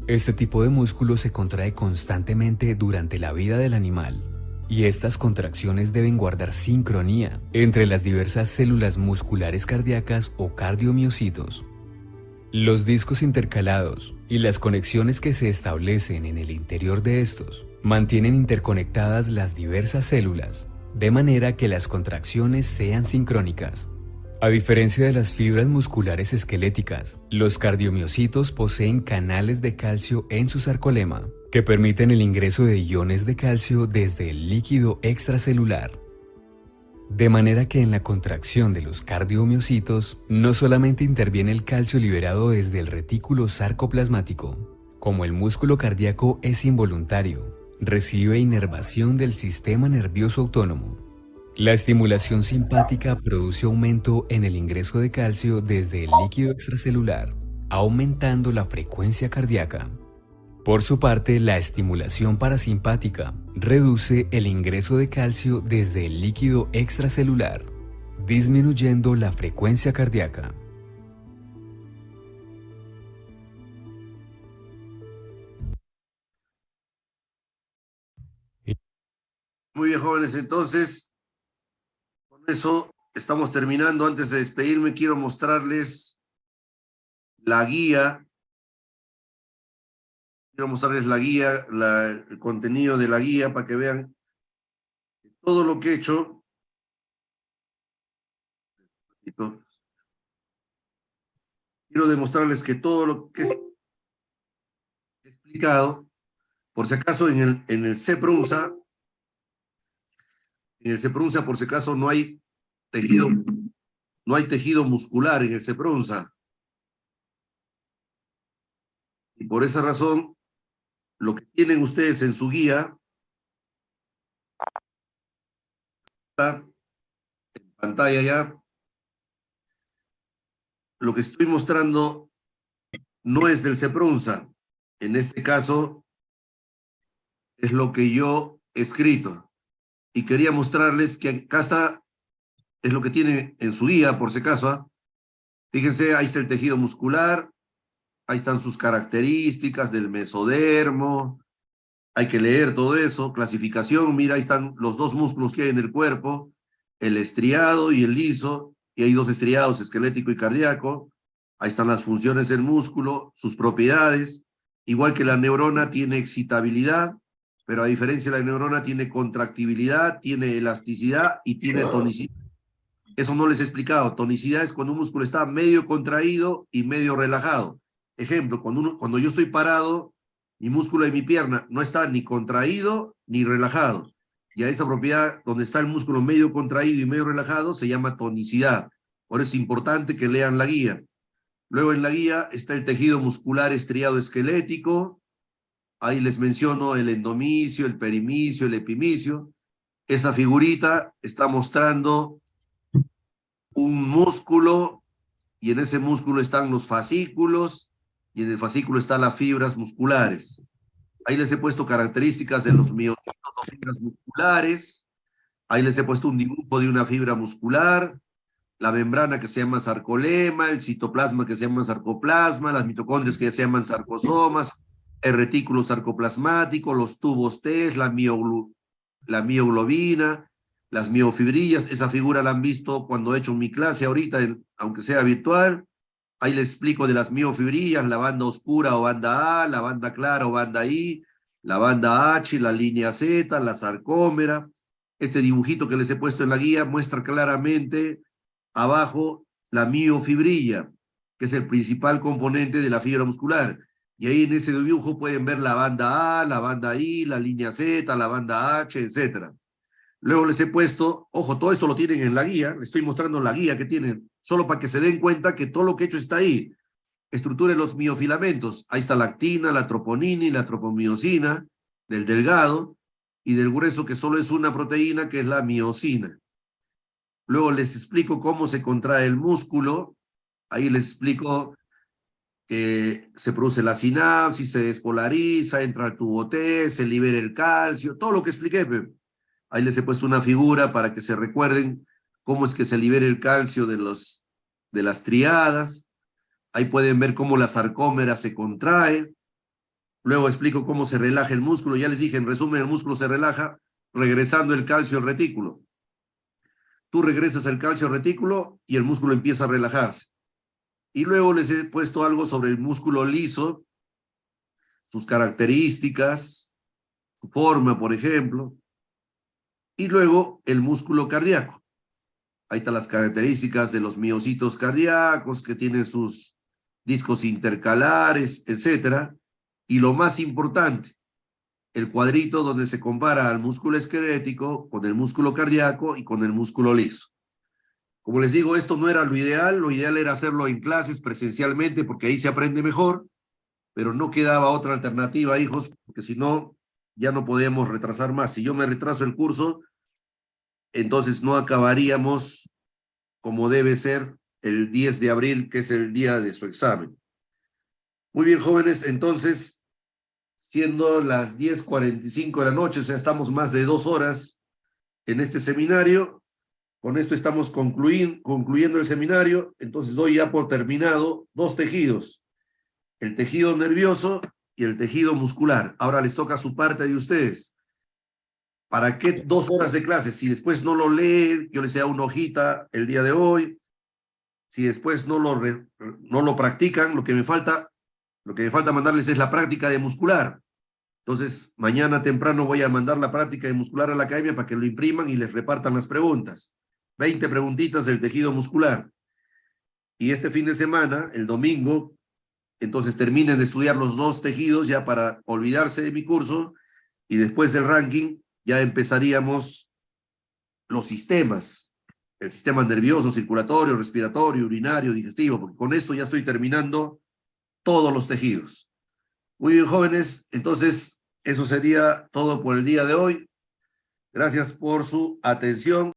Este tipo de músculo se contrae constantemente durante la vida del animal, y estas contracciones deben guardar sincronía entre las diversas células musculares cardíacas o cardiomiocitos. Los discos intercalados y las conexiones que se establecen en el interior de estos mantienen interconectadas las diversas células, de manera que las contracciones sean sincrónicas. A diferencia de las fibras musculares esqueléticas, los cardiomiocitos poseen canales de calcio en su sarcolema, que permiten el ingreso de iones de calcio desde el líquido extracelular. De manera que en la contracción de los cardiomiocitos no solamente interviene el calcio liberado desde el retículo sarcoplasmático, como el músculo cardíaco es involuntario, recibe inervación del sistema nervioso autónomo. La estimulación simpática produce aumento en el ingreso de calcio desde el líquido extracelular, aumentando la frecuencia cardíaca. Por su parte, la estimulación parasimpática reduce el ingreso de calcio desde el líquido extracelular, disminuyendo la frecuencia cardíaca. Muy bien, jóvenes, entonces, con eso estamos terminando. Antes de despedirme, quiero mostrarles la guía. Quiero mostrarles la guía, el contenido de la guía para que vean todo lo que he hecho. Quiero demostrarles que todo lo que he explicado, por si acaso en el CEPRUNZA, por si acaso no hay tejido muscular en el CEPRUNZA. Y por esa razón, lo que tienen ustedes en su guía está en pantalla ya. Lo que estoy mostrando no es del CEPRUNZA. En este caso, es lo que yo he escrito. Y quería mostrarles que acá está, es lo que tienen en su guía, por si acaso. Fíjense, ahí está el tejido muscular, ahí están sus características del mesodermo, hay que leer todo eso, clasificación, mira, ahí están los dos músculos que hay en el cuerpo, el estriado y el liso, y hay dos estriados, esquelético y cardíaco. Ahí están las funciones del músculo, sus propiedades, igual que la neurona tiene excitabilidad, pero a diferencia de la neurona tiene contractibilidad, tiene elasticidad y tiene tonicidad. Eso no les he explicado. Tonicidad es cuando un músculo está medio contraído y medio relajado. Ejemplo, cuando yo estoy parado, mi músculo de mi pierna no está ni contraído ni relajado. Y a esa propiedad donde está el músculo medio contraído y medio relajado se llama tonicidad. Por eso es importante que lean la guía. Luego en la guía está el tejido muscular estriado esquelético. Ahí les menciono el endomicio, el perimicio, el epimicio. Esa figurita está mostrando un músculo y en ese músculo están los fascículos y en el fascículo están las fibras musculares. Ahí les he puesto características de los miocitos o fibras musculares. Ahí les he puesto un dibujo de una fibra muscular, la membrana que se llama sarcolema, el citoplasma que se llama sarcoplasma, las mitocondrias que se llaman sarcosomas, el retículo sarcoplasmático, los tubos T, la mioglobina, las miofibrillas. Esa figura la han visto cuando he hecho mi clase ahorita, aunque sea virtual. Ahí les explico de las miofibrillas, la banda oscura o banda A, la banda clara o banda I, la banda H, la línea Z, la sarcómera. Este dibujito que les he puesto en la guía muestra claramente abajo la miofibrilla, que es el principal componente de la fibra muscular. Y ahí en ese dibujo pueden ver la banda A, la banda I, la línea Z, la banda H, etc. Luego les he puesto, ojo, todo esto lo tienen en la guía, les estoy mostrando la guía que tienen, solo para que se den cuenta que todo lo que he hecho está ahí. Estructura de los miofilamentos, ahí está la actina, la troponina y la tropomiosina, del delgado, y del grueso, que solo es una proteína, que es la miosina. Luego les explico cómo se contrae el músculo. Ahí les explico que se produce la sinapsis, se despolariza, entra al tubo T, se libera el calcio, todo lo que expliqué. Ahí les he puesto una figura para que se recuerden cómo es que se libera el calcio de las triadas. Ahí pueden ver cómo la sarcómera se contrae. Luego explico cómo se relaja el músculo. Ya les dije, en resumen, el músculo se relaja regresando el calcio al retículo. Tú regresas el calcio al retículo y el músculo empieza a relajarse. Y luego les he puesto algo sobre el músculo liso, sus características, su forma, por ejemplo. Y luego el músculo cardíaco. Ahí están las características de los miocitos cardíacos, que tienen sus discos intercalares, etc. Y lo más importante, el cuadrito donde se compara al músculo esquelético con el músculo cardíaco y con el músculo liso. Como les digo, esto no era lo ideal era hacerlo en clases presencialmente, porque ahí se aprende mejor, pero no quedaba otra alternativa, hijos, porque si no, ya no podíamos retrasar más. Si yo me retraso el curso, entonces no acabaríamos como debe ser el 10 de abril, que es el día de su examen. Muy bien, jóvenes, entonces, siendo las 10:45 de la noche, o sea, estamos más de 2 horas en este seminario. Con esto estamos concluyendo el seminario. Entonces doy ya por terminado 2 tejidos, el tejido nervioso y el tejido muscular. Ahora les toca su parte de ustedes. ¿Para qué 2 horas de clase? Si después no lo leen, yo les he dado una hojita el día de hoy. Si después no lo practican, lo que me falta mandarles es la práctica de muscular. Entonces, mañana temprano voy a mandar la práctica de muscular a la academia para que lo impriman y les repartan las preguntas. 20 preguntitas del tejido muscular. Y este fin de semana, el domingo, entonces terminen de estudiar los 2 tejidos ya para olvidarse de mi curso, y después del ranking ya empezaríamos los sistemas, el sistema nervioso, circulatorio, respiratorio, urinario, digestivo, porque con esto ya estoy terminando todos los tejidos. Muy bien, jóvenes, entonces eso sería todo por el día de hoy. Gracias por su atención.